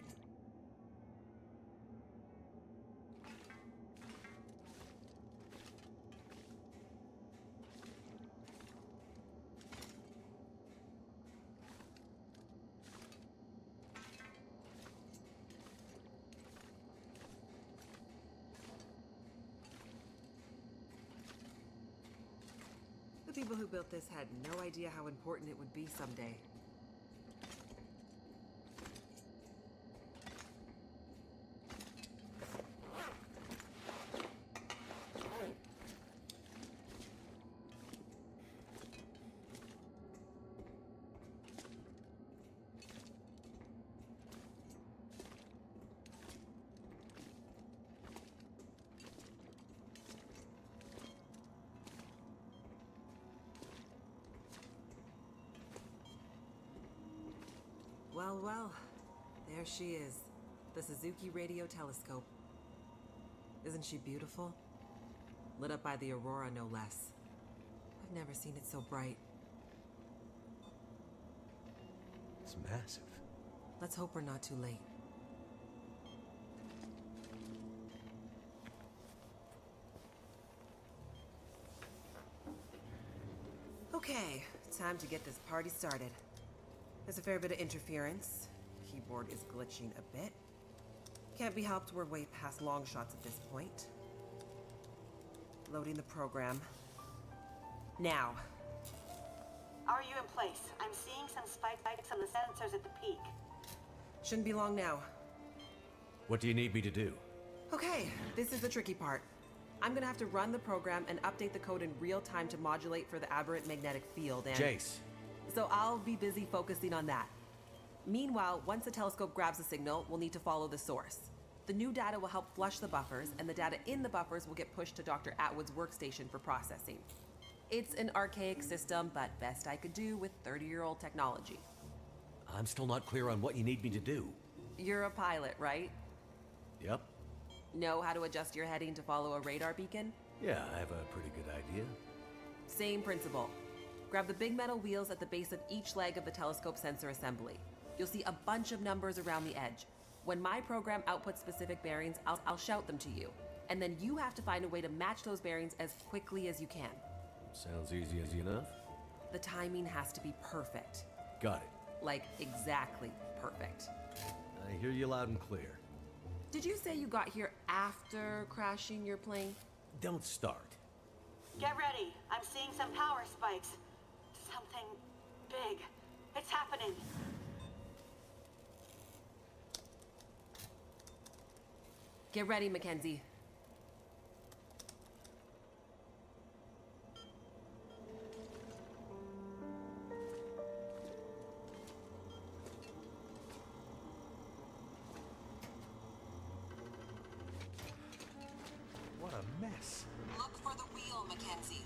The people who built this had no idea how important it would be someday. Well, there she is, the Suzuki Radio Telescope. Isn't she beautiful? Lit up by the aurora, no less. I've never seen it so bright. It's massive. Let's hope we're not too late. Okay, time to get this party started. There's a fair bit of interference. Keyboard is glitching a bit. Can't be helped, we're way past long shots at this point. Loading the program. Now. Are you in place? I'm seeing some spikes on the sensors at the peak. Shouldn't be long now. What do you need me to do? Okay, this is the tricky part. I'm gonna have to run the program and update the code in real time to modulate for the aberrant magnetic field and... Jace. So I'll be busy focusing on that. Meanwhile, once the telescope grabs a signal, we'll need to follow the source. The new data will help flush the buffers, and the data in the buffers will get pushed to Dr. Atwood's workstation for processing. It's an archaic system, but best I could do with 30-year-old technology. I'm still not clear on what you need me to do. You're a pilot, right? Yep. Know how to adjust your heading to follow a radar beacon? Yeah, I have a pretty good idea. Same principle. Grab the big metal wheels at the base of each leg of the telescope sensor assembly. You'll see a bunch of numbers around the edge. When my program outputs specific bearings, I'll shout them to you. And then you have to find a way to match those bearings as quickly as you can. Sounds easy as enough. The timing has to be perfect. Got it. Like, exactly perfect. I hear you loud and clear. Did you say you got here after crashing your plane? Don't start. Get ready. I'm seeing some power spikes. Something big. It's happening. Get ready, Mackenzie. What a mess. Look for the wheel, Mackenzie.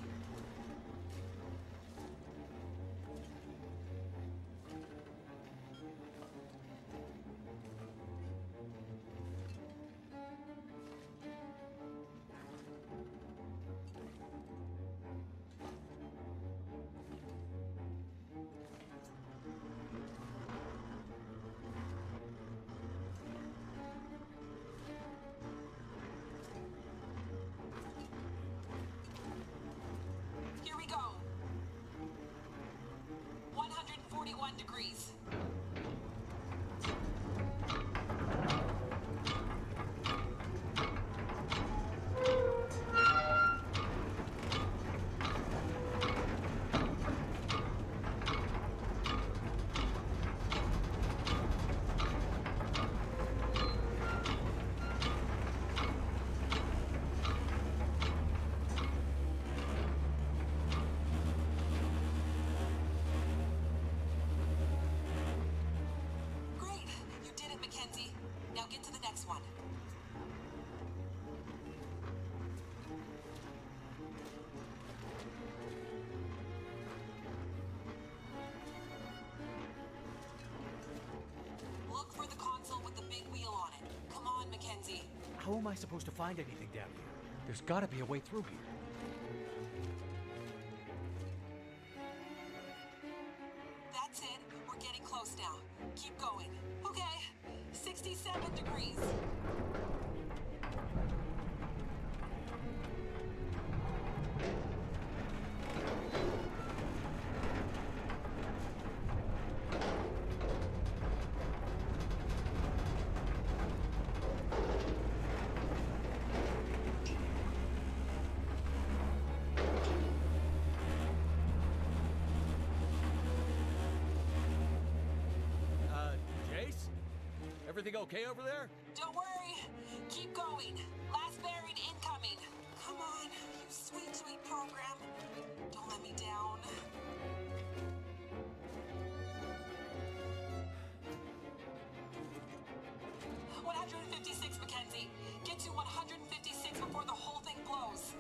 Here we go. 141 degrees. How am I supposed to find anything down here? There's gotta be a way through here. That's it. We're getting close now. Keep going. Okay. 67 degrees. Everything okay over there? Don't worry. Keep going. Last bearing incoming. Come on, you sweet, sweet program. Don't let me down. "156, Mackenzie. Get to 156 before the whole thing blows."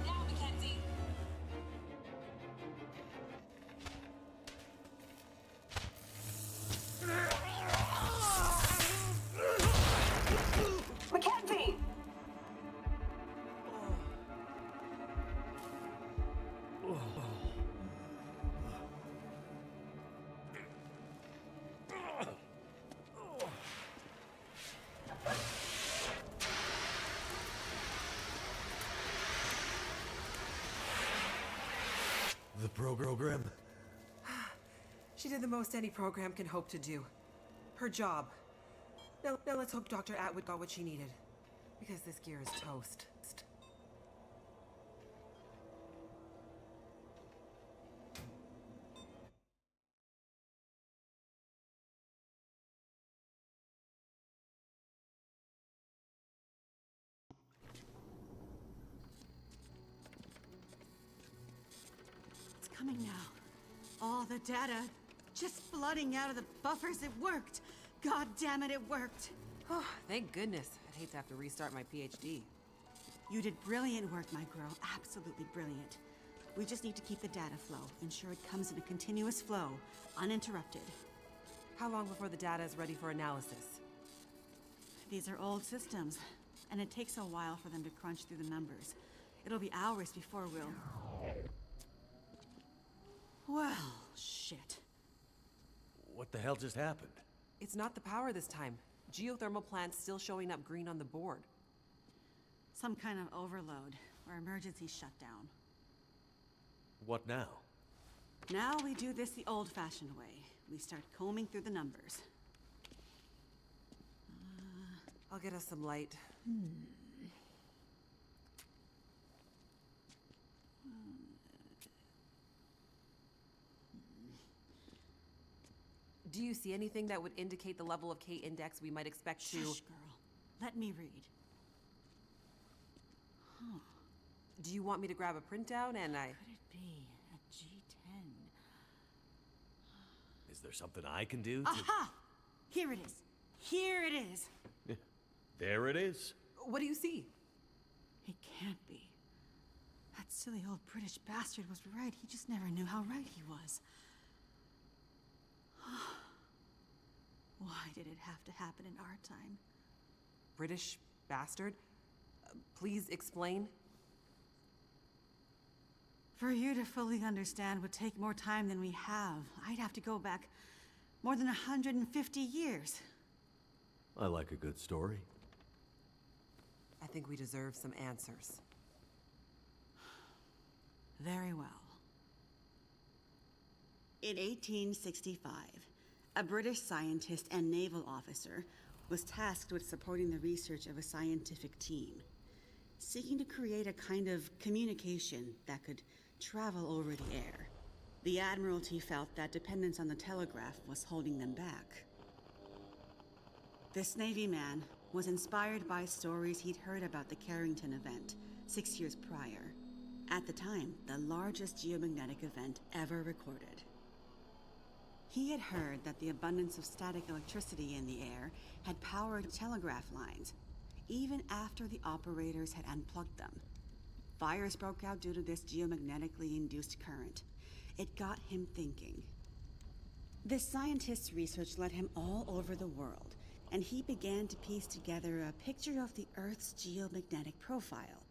Now, Mackenzie. Mackenzie! The program? She did the most any program can hope to do. Her job. Now let's hope Dr. Atwood got what she needed. Because this gear is toast. It's coming now. All the data just flooding out of the buffers. It worked. God damn it, it worked. Oh, thank goodness. I'd hate to have to restart my PhD. You did brilliant work, my girl. Absolutely brilliant. We just need to keep the data flow. Ensure it comes in a continuous flow, uninterrupted. How long before the data is ready for analysis? These are old systems, and it takes a while for them to crunch through the numbers. It'll be hours before we'll... Well, shit. What the hell just happened? It's not the power this time. Geothermal plant's still showing up green on the board. Some kind of overload, or emergency shutdown. What now? Now we do this the old-fashioned way. We start combing through the numbers. I'll get us some light. Do you see anything that would indicate the level of K-index we might expect to... Shush, girl. Let me read. Do you want me to grab a printout and I... Could it be a G10? Is there something I can do to... Aha! Here it is. Here it is. There it is. What do you see? It can't be. That silly old British bastard was right. He just never knew how right he was. Why did it have to happen in our time? British bastard? Please explain. For you to fully understand would take more time than we have. I'd have to go back more than 150 years. I like a good story. I think we deserve some answers. Very well. In 1865, a British scientist and naval officer was tasked with supporting the research of a scientific team, seeking to create a kind of communication that could travel over the air. The Admiralty felt that dependence on the telegraph was holding them back. This Navy man was inspired by stories he'd heard about the Carrington event 6 years prior. At the time, the largest geomagnetic event ever recorded. He had heard that the abundance of static electricity in the air had powered telegraph lines, even after the operators had unplugged them. Fires broke out due to this geomagnetically induced current. It got him thinking. This scientist's research led him all over the world, and he began to piece together a picture of the Earth's geomagnetic profile,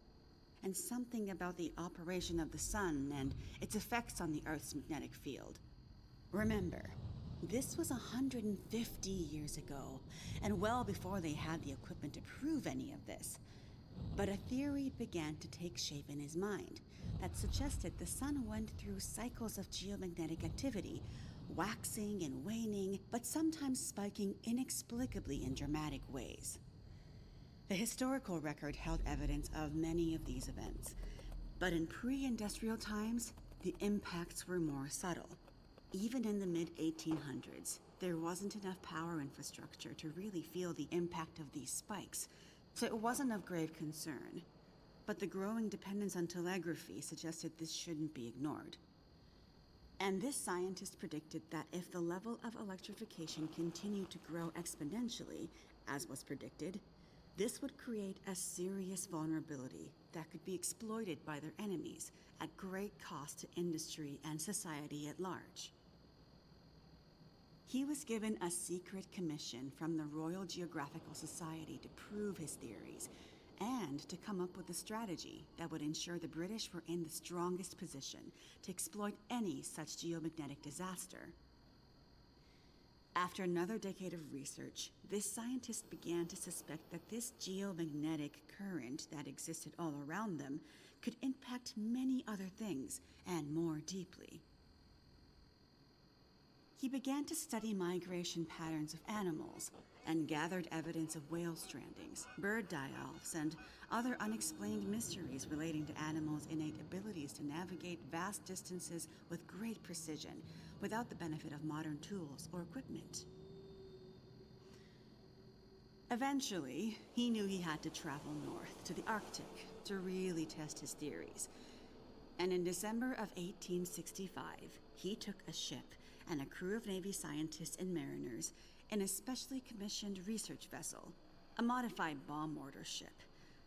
and something about the operation of the sun and its effects on the Earth's magnetic field. Remember, This was 150 years ago, and well before they had the equipment to prove any of this. But a theory began to take shape in his mind that suggested the sun went through cycles of geomagnetic activity, waxing and waning, but sometimes spiking inexplicably in dramatic ways. The historical record held evidence of many of these events, but in pre-industrial times, the impacts were more subtle. Even in the mid-1800s, there wasn't enough power infrastructure to really feel the impact of these spikes, so it wasn't of grave concern. But the growing dependence on telegraphy suggested this shouldn't be ignored. And this scientist predicted that if the level of electrification continued to grow exponentially, as was predicted, this would create a serious vulnerability that could be exploited by their enemies at great cost to industry and society at large. He was given a secret commission from the Royal Geographical Society to prove his theories and to come up with a strategy that would ensure the British were in the strongest position to exploit any such geomagnetic disaster. After another decade of research, this scientist began to suspect that this geomagnetic current that existed all around them could impact many other things, and more deeply. He began to study migration patterns of animals and gathered evidence of whale strandings, bird die-offs, and other unexplained mysteries relating to animals' innate abilities to navigate vast distances with great precision without the benefit of modern tools or equipment. Eventually, he knew he had to travel north to the Arctic to really test his theories. And in December of 1865, he took a ship and a crew of Navy scientists and mariners in a specially commissioned research vessel, a modified bomb mortar ship,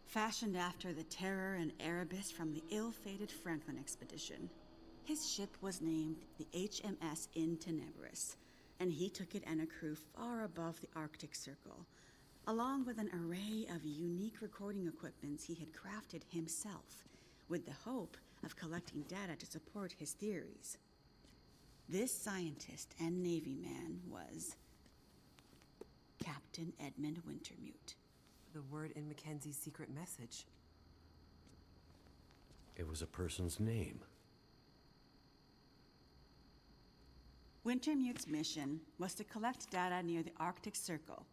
fashioned after the Terror and Erebus from the ill-fated Franklin expedition. His ship was named the HMS In Tenebris, and he took it and a crew far above the Arctic Circle, along with an array of unique recording equipments he had crafted himself, with the hope of collecting data to support his theories. This scientist and Navy man was Captain Edmund Wintermute. The word in Mackenzie's secret message. It was a person's name. Wintermute's mission was to collect data near the Arctic Circle,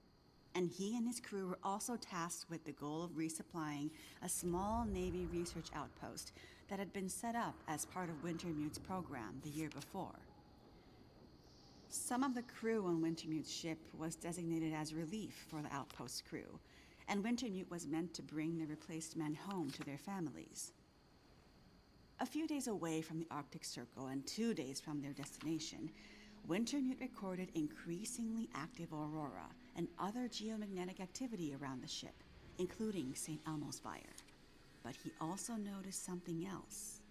and he and his crew were also tasked with the goal of resupplying a small Navy research outpost that had been set up as part of Wintermute's program the year before. Some of the crew on Wintermute's ship was designated as relief for the outpost crew, and Wintermute was meant to bring the replaced men home to their families. A few days away from the Arctic Circle and 2 days from their destination, Wintermute recorded increasingly active aurora and other geomagnetic activity around the ship, including St. Elmo's fire. But he also noticed something else.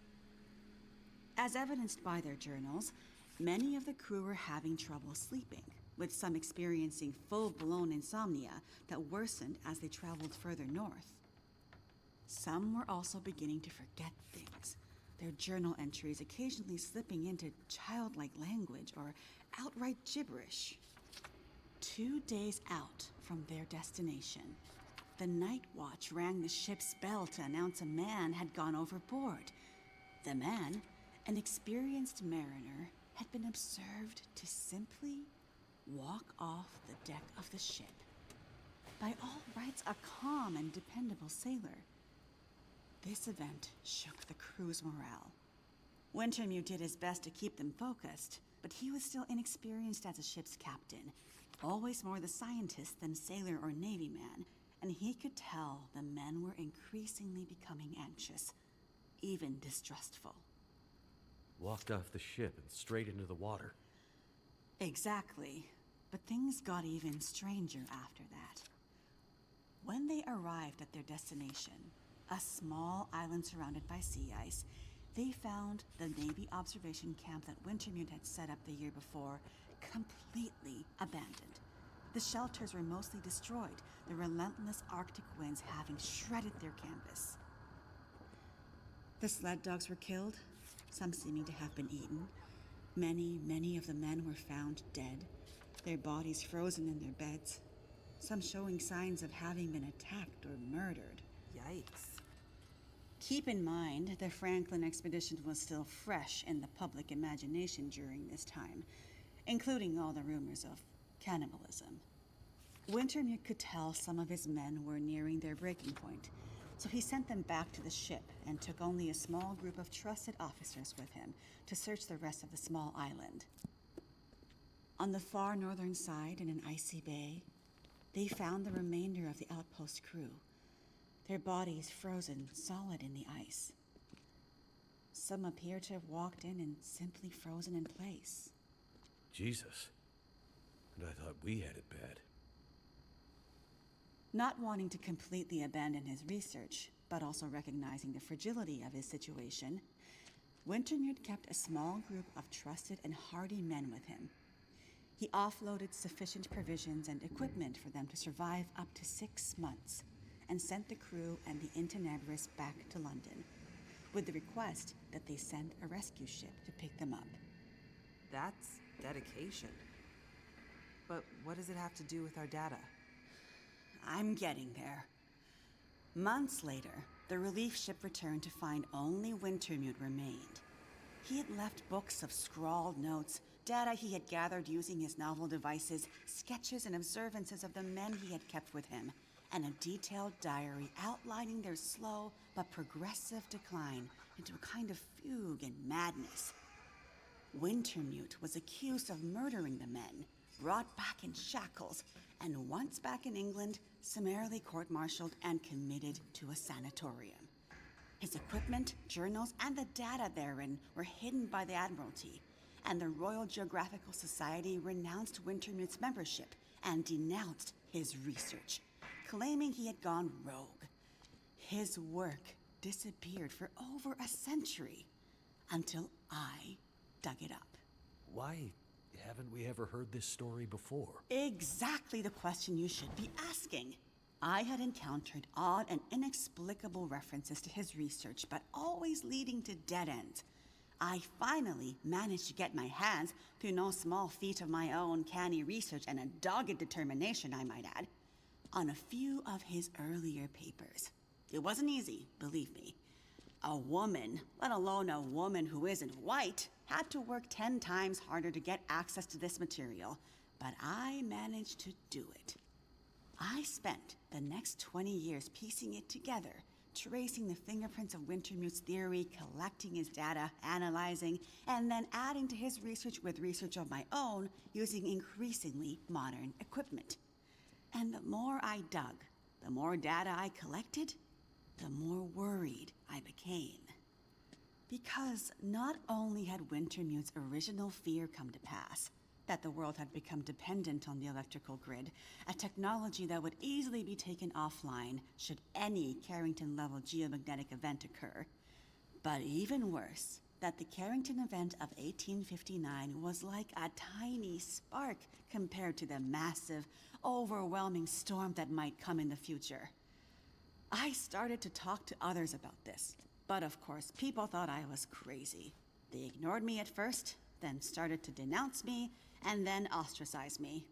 As evidenced by their journals, many of the crew were having trouble sleeping, with some experiencing full-blown insomnia that worsened as they traveled further north. Some were also beginning to forget things, their journal entries occasionally slipping into childlike language or outright gibberish. 2 days out from their destination, the night watch rang the ship's bell to announce a man had gone overboard. The man, an experienced mariner, had been observed to simply walk off the deck of the ship. By all rights, a calm and dependable sailor. This event shook the crew's morale. Wintermute did his best to keep them focused, but he was still inexperienced as a ship's captain, always more the scientist than sailor or Navy man, and he could tell the men were increasingly becoming anxious, even distrustful. Walked off the ship and straight into the water. Exactly, but things got even stranger after that. When they arrived at their destination, a small island surrounded by sea ice, they found the Navy observation camp that Wintermute had set up the year before completely abandoned. The shelters were mostly destroyed, the relentless Arctic winds having shredded their canvas. The sled dogs were killed, some seeming to have been eaten, Many of the men were found dead, their bodies frozen in their beds, some showing signs of having been attacked or murdered. Yikes. Keep in mind, the Franklin expedition was still fresh in the public imagination during this time, including all the rumors of cannibalism. Wintermute could tell some of his men were nearing their breaking point, so he sent them back to the ship and took only a small group of trusted officers with him to search the rest of the small island. On the far northern side, in an icy bay, they found the remainder of the outpost crew, their bodies frozen solid in the ice. Some appear to have walked in and simply frozen in place. Jesus. And I thought we had it bad. Not wanting to completely abandon his research, but also recognizing the fragility of his situation, Wintermute kept a small group of trusted and hardy men with him. He offloaded sufficient provisions and equipment for them to survive up to 6 months, and sent the crew and the Intenebris back to London, with the request that they send a rescue ship to pick them up. That's dedication. But what does it have to do with our data? I'm getting there. Months later, the relief ship returned to find only Wintermute remained. He had left books of scrawled notes, data he had gathered using his novel devices, sketches and observances of the men he had kept with him, and a detailed diary outlining their slow but progressive decline into a kind of fugue and madness. Wintermute was accused of murdering the men, brought back in shackles, and once back in England, summarily court-martialed and committed to a sanatorium. His equipment, journals, and the data therein were hidden by the Admiralty, and the Royal Geographical Society renounced Wintermute's membership and denounced his research, claiming he had gone rogue. His work disappeared for over a century, until I dug it up. Why haven't we ever heard this story before? Exactly the question you should be asking. I had encountered odd and inexplicable references to his research, but always leading to dead ends. I finally managed to get my hands, through no small feat of my own canny research and a dogged determination, I might add, on a few of his earlier papers. It wasn't easy, believe me. A woman, let alone a woman who isn't white, had to work 10 times harder to get access to this material, but I managed to do it. I spent the next 20 years piecing it together, tracing the fingerprints of Wintermute's theory, collecting his data, analyzing, and then adding to his research with research of my own using increasingly modern equipment. And the more I dug, the more data I collected, the more worried I became. Because not only had Wintermute's original fear come to pass, that the world had become dependent on the electrical grid, a technology that would easily be taken offline should any Carrington-level geomagnetic event occur, but even worse, that the Carrington event of 1859 was like a tiny spark compared to the massive, overwhelming storm that might come in the future. I started to talk to others about this, but of course, people thought I was crazy. They ignored me at first, then started to denounce me, and then ostracize me.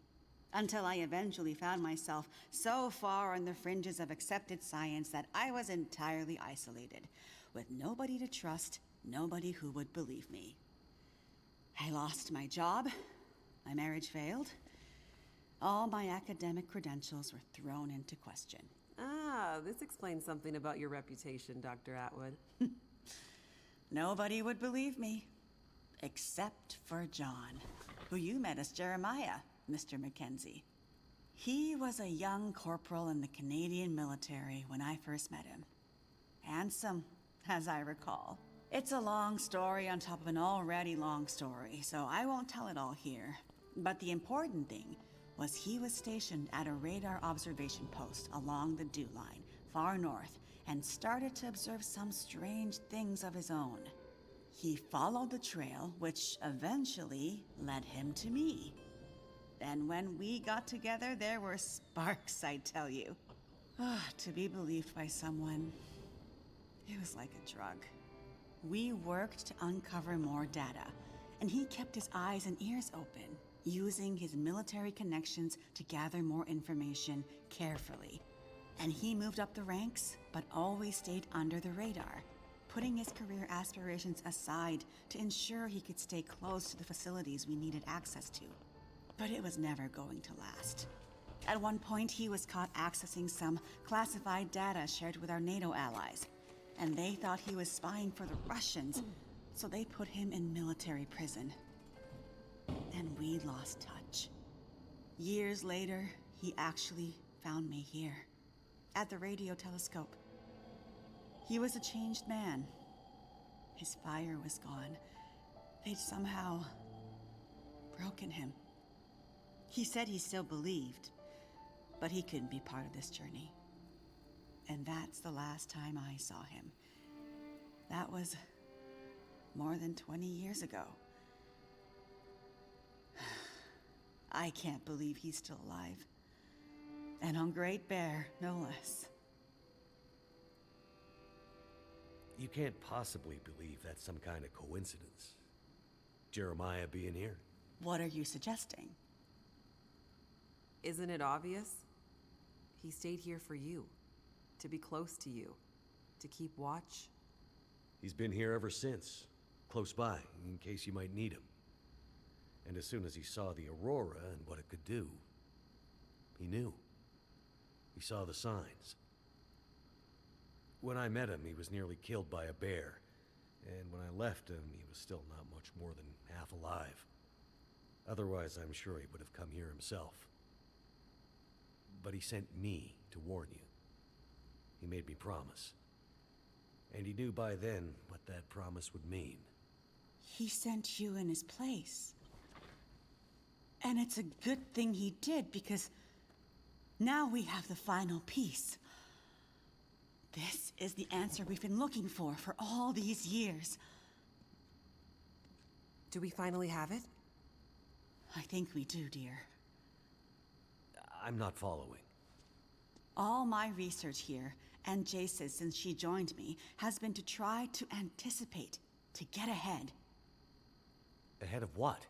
Until I eventually found myself so far on the fringes of accepted science that I was entirely isolated, with nobody to trust, nobody who would believe me. I lost my job, my marriage failed, all my academic credentials were thrown into question. Ah, this explains something about your reputation, Dr. Atwood. Nobody would believe me, except for John, who you met as Jeremiah, Mr. Mackenzie. He was a young corporal in the Canadian military when I first met him. Handsome, as I recall. It's a long story on top of an already long story, so I won't tell it all here. But the important thing was he was stationed at a radar observation post along the Dew Line, far north, and started to observe some strange things of his own. He followed the trail, which eventually led him to me. Then when we got together, there were sparks, I tell you. To be believed by someone, it was like a drug. We worked to uncover more data, and he kept his eyes and ears open, using his military connections to gather more information carefully. And he moved up the ranks, but always stayed under the radar, putting his career aspirations aside to ensure he could stay close to the facilities we needed access to. But it was never going to last. At one point, he was caught accessing some classified data shared with our NATO allies, and they thought he was spying for the Russians, so they put him in military prison. And we lost touch. Years later, he actually found me here, at the radio telescope. He was a changed man. His fire was gone. They'd somehow broken him. He said he still believed, but he couldn't be part of this journey. And that's the last time I saw him. That was more than 20 years ago. I can't believe he's still alive. And on Great Bear, no less. You can't possibly believe that's some kind of coincidence. Jeremiah being here. What are you suggesting? Isn't it obvious? He stayed here for you, to be close to you, to keep watch. He's been here ever since, close by, in case you might need him. And as soon as he saw the Aurora and what it could do, he knew. He saw the signs. When I met him, he was nearly killed by a bear. And when I left him, he was still not much more than half alive. Otherwise, I'm sure he would have come here himself. But he sent me to warn you. He made me promise. And he knew by then what that promise would mean. He sent you in his place. And it's a good thing he did, because now we have the final piece. This is the answer we've been looking for all these years. Do we finally have it? I think we do, dear. I'm not following. All my research here, and Jace's since she joined me, has been to try to anticipate, to get ahead. Ahead of what?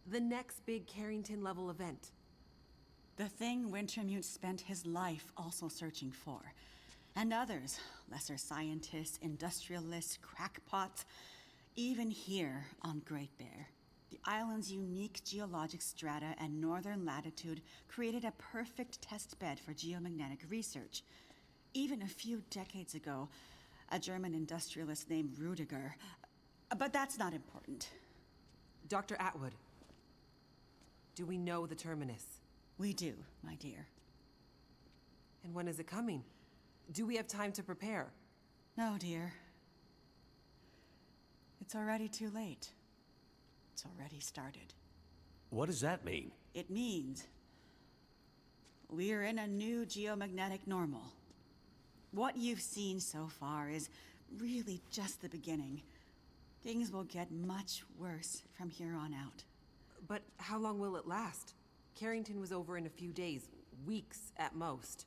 The next big Carrington-level event. The thing Wintermute spent his life also searching for. And others, lesser scientists, industrialists, crackpots, even here on Great Bear. The island's unique geologic strata and northern latitude created a perfect test bed for geomagnetic research. Even a few decades ago, a German industrialist named Rudiger. But that's not important. Dr. Atwood, do we know the terminus? We do, my dear. And when is it coming? Do we have time to prepare? No, dear. It's already too late. It's already started. What does that mean? It means we're in a new geomagnetic normal. What you've seen so far is really just the beginning. Things will get much worse from here on out. But how long will it last? Carrington was over in a few days, weeks at most.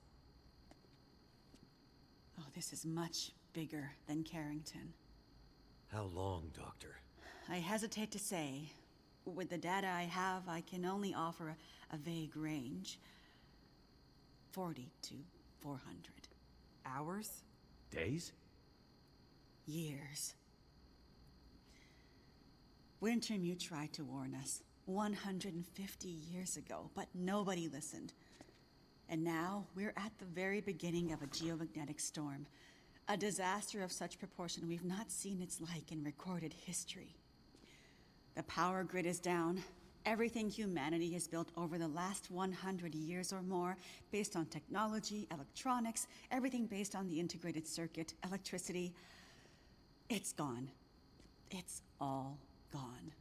Oh, this is much bigger than Carrington. How long, Doctor? I hesitate to say. With the data I have, I can only offer a vague range. 40 to 400. Hours? Days? Years. Wintermute tried to warn us 150 years ago, but nobody listened. And now we're at the very beginning of a geomagnetic storm. A disaster of such proportion we've not seen its like in recorded history. The power grid is down. Everything humanity has built over the last 100 years or more, based on technology, electronics, everything based on the integrated circuit, electricity, it's gone. It's all gone.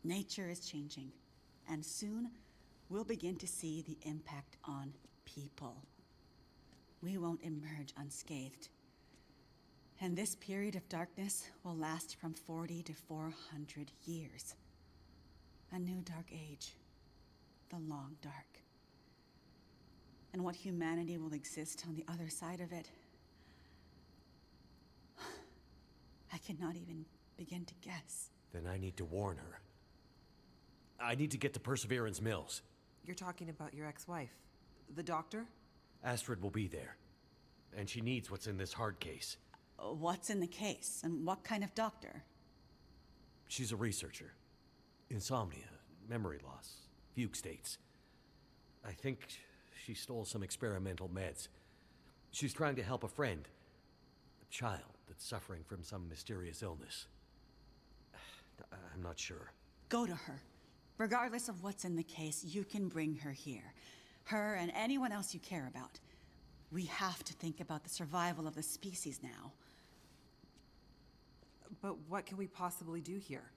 Nature is changing, and soon we'll begin to see the impact on people. We won't emerge unscathed. And this period of darkness will last from 40 to 400 years. A new dark age. The long dark. And what humanity will exist on the other side of it, I cannot even begin to guess. Then I need to warn her. I need to get to Perseverance Mills. You're talking about your ex-wife, the doctor? Astrid will be there. And she needs what's in this hard case. What's in the case, and what kind of doctor? She's a researcher. Insomnia, memory loss, fugue states. I think she stole some experimental meds. She's trying to help a friend. A child that's suffering from some mysterious illness. I'm not sure. Go to her. Regardless of what's in the case, you can bring her here. Her and anyone else you care about. We have to think about the survival of the species now. But what can we possibly do here?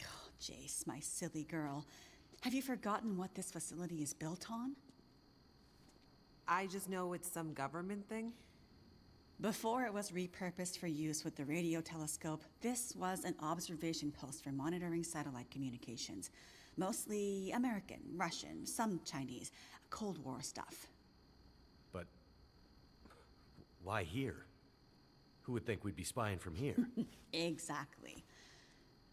Oh, Jace, my silly girl. Have you forgotten what this facility is built on? I just know it's some government thing. Before it was repurposed for use with the radio telescope, this was an observation post for monitoring satellite communications. Mostly American, Russian, some Chinese, Cold War stuff. But why here? Who would think we'd be spying from here? Exactly.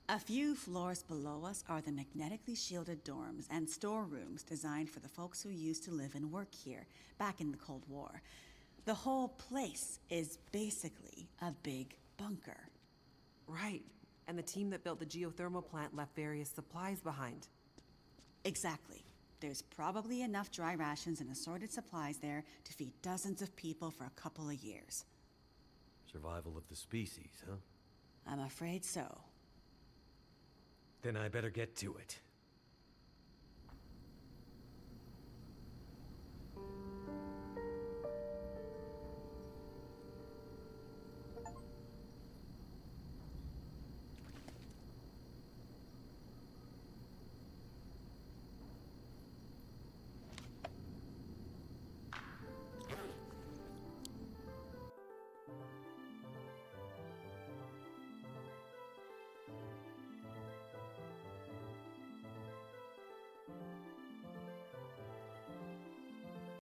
A few floors below us are the magnetically shielded dorms and storerooms designed for the folks who used to live and work here back in the Cold War. The whole place is basically a big bunker. Right. And the team that built the geothermal plant left various supplies behind. Exactly. There's probably enough dry rations and assorted supplies there to feed dozens of people for a couple of years. Survival of the species, huh? I'm afraid so. Then I better get to it.